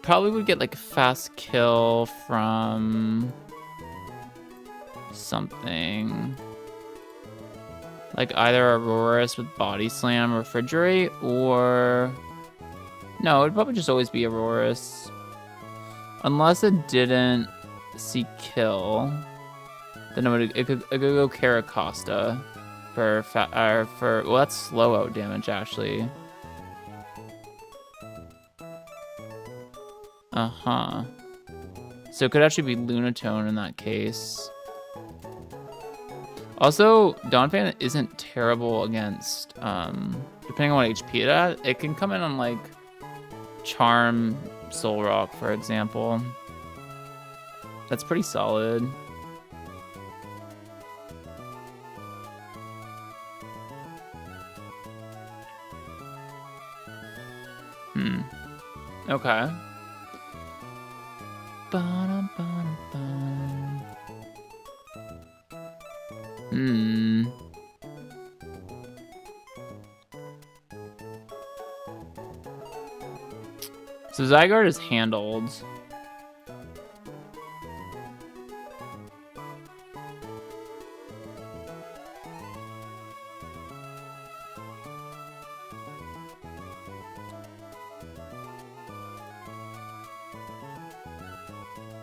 Probably would get like a fast kill from something. Like either Aurorus with Body Slam, Refrigerate, or... No, it'd probably just always be Aurorus. Unless it didn't see kill, then it could go Caracosta for well, that's slow out damage actually. Uh-huh. So it could actually be Lunatone in that case. Also, Donphan isn't terrible against, depending on what HP it can come in on, like, Charm, Soul Rock, for example. That's pretty solid. Okay. So Zygarde is handled.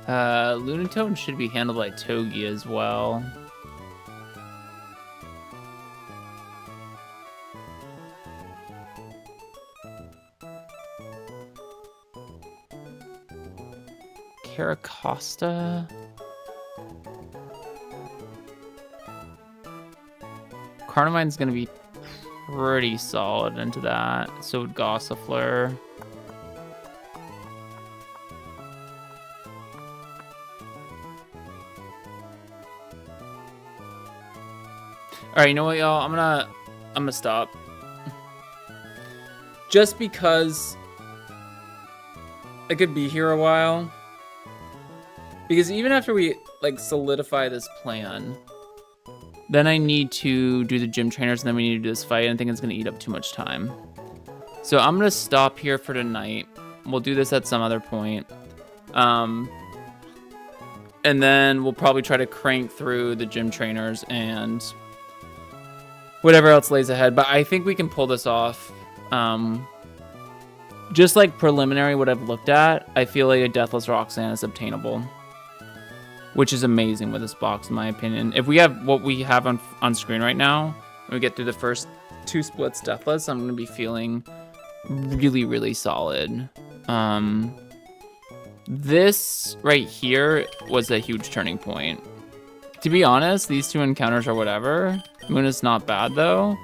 Lunatone should be handled by Togi as well. Caracosta. Carnimine's going to be pretty solid into that. So would Gossifleur. All right, you know what, y'all? I'm gonna stop. Just because I could be here a while. Because even after we like solidify this plan, then I need to do the gym trainers, and then we need to do this fight, and I think it's gonna eat up too much time. So I'm gonna stop here for tonight. We'll do this at some other point. And then we'll probably try to crank through the gym trainers and whatever else lays ahead. But I think we can pull this off. Just like preliminary, what I've looked at, I feel like a Deathless Roxanne is obtainable, which is amazing with this box, in my opinion. If we have what we have on screen right now, and we get through the first 2 splits Deathless, I'm going to be feeling really, really solid. This right here was a huge turning point. To be honest, these 2 encounters are whatever. Moon is not bad though,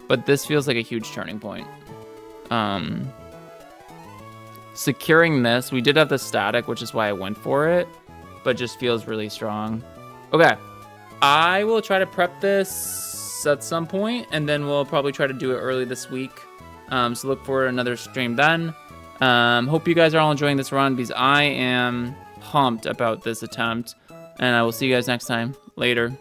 but this feels like a huge turning point. Securing this, we did have the static, which is why I went for it, but just feels really strong. Okay, I will try to prep this at some point, and then we'll probably try to do it early this week. So look for another stream then. Hope you guys are all enjoying this run, because I am pumped about this attempt, and I will see you guys next time. Later.